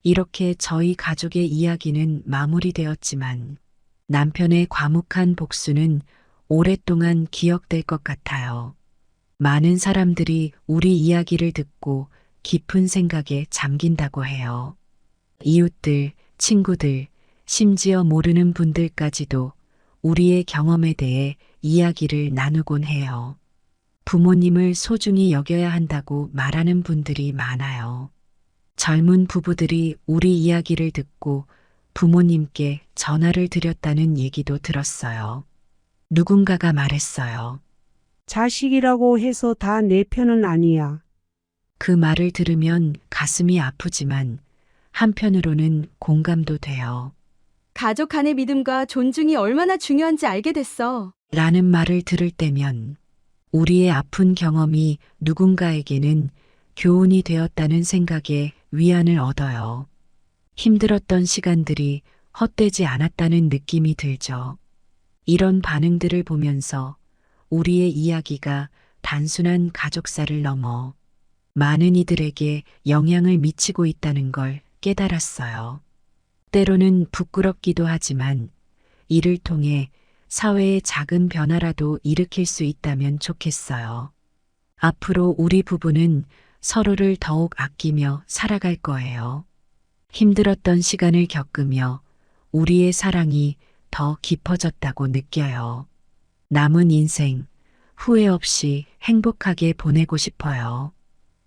이렇게 저희 가족의 이야기는 마무리되었지만 남편의 과묵한 복수는 오랫동안 기억될 것 같아요. 많은 사람들이 우리 이야기를 듣고 깊은 생각에 잠긴다고 해요. 이웃들, 친구들, 심지어 모르는 분들까지도 우리의 경험에 대해 이야기를 나누곤 해요. 부모님을 소중히 여겨야 한다고 말하는 분들이 많아요. 젊은 부부들이 우리 이야기를 듣고 부모님께 전화를 드렸다는 얘기도 들었어요. 누군가가 말했어요. 자식이라고 해서 다 내 편은 아니야. 그 말을 들으면 가슴이 아프지만 한편으로는 공감도 돼요. 가족 간의 믿음과 존중이 얼마나 중요한지 알게 됐어. 라는 말을 들을 때면 우리의 아픈 경험이 누군가에게는 교훈이 되었다는 생각에 위안을 얻어요. 힘들었던 시간들이 헛되지 않았다는 느낌이 들죠. 이런 반응들을 보면서 우리의 이야기가 단순한 가족사를 넘어 많은 이들에게 영향을 미치고 있다는 걸 깨달았어요. 때로는 부끄럽기도 하지만 이를 통해 사회의 작은 변화라도 일으킬 수 있다면 좋겠어요. 앞으로 우리 부부는 서로를 더욱 아끼며 살아갈 거예요. 힘들었던 시간을 겪으며 우리의 사랑이 더 깊어졌다고 느껴요. 남은 인생 후회 없이 행복하게 보내고 싶어요.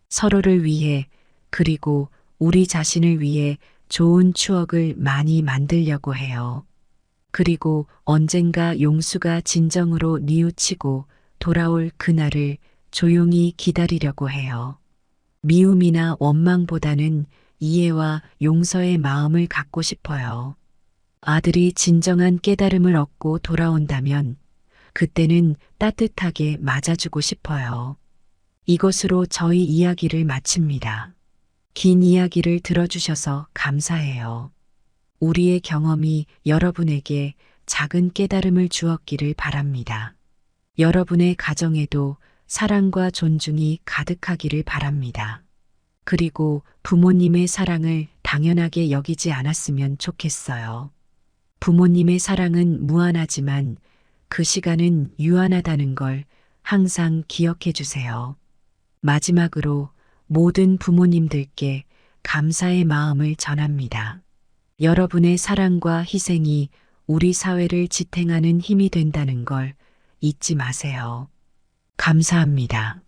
서로를 위해 그리고 우리 자신을 위해 좋은 추억을 많이 만들려고 해요. 그리고 언젠가 용수가 진정으로 뉘우치고 돌아올 그날을 조용히 기다리려고 해요. 미움이나 원망보다는 이해와 용서의 마음을 갖고 싶어요. 아들이 진정한 깨달음을 얻고 돌아온다면 그때는 따뜻하게 맞아주고 싶어요. 이것으로 저희 이야기를 마칩니다. 긴 이야기를 들어주셔서 감사해요. 우리의 경험이 여러분에게 작은 깨달음을 주었기를 바랍니다. 여러분의 가정에도 사랑과 존중이 가득하기를 바랍니다. 그리고 부모님의 사랑을 당연하게 여기지 않았으면 좋겠어요. 부모님의 사랑은 무한하지만 그 시간은 유한하다는 걸 항상 기억해 주세요. 마지막으로 모든 부모님들께 감사의 마음을 전합니다. 여러분의 사랑과 희생이 우리 사회를 지탱하는 힘이 된다는 걸 잊지 마세요. 감사합니다.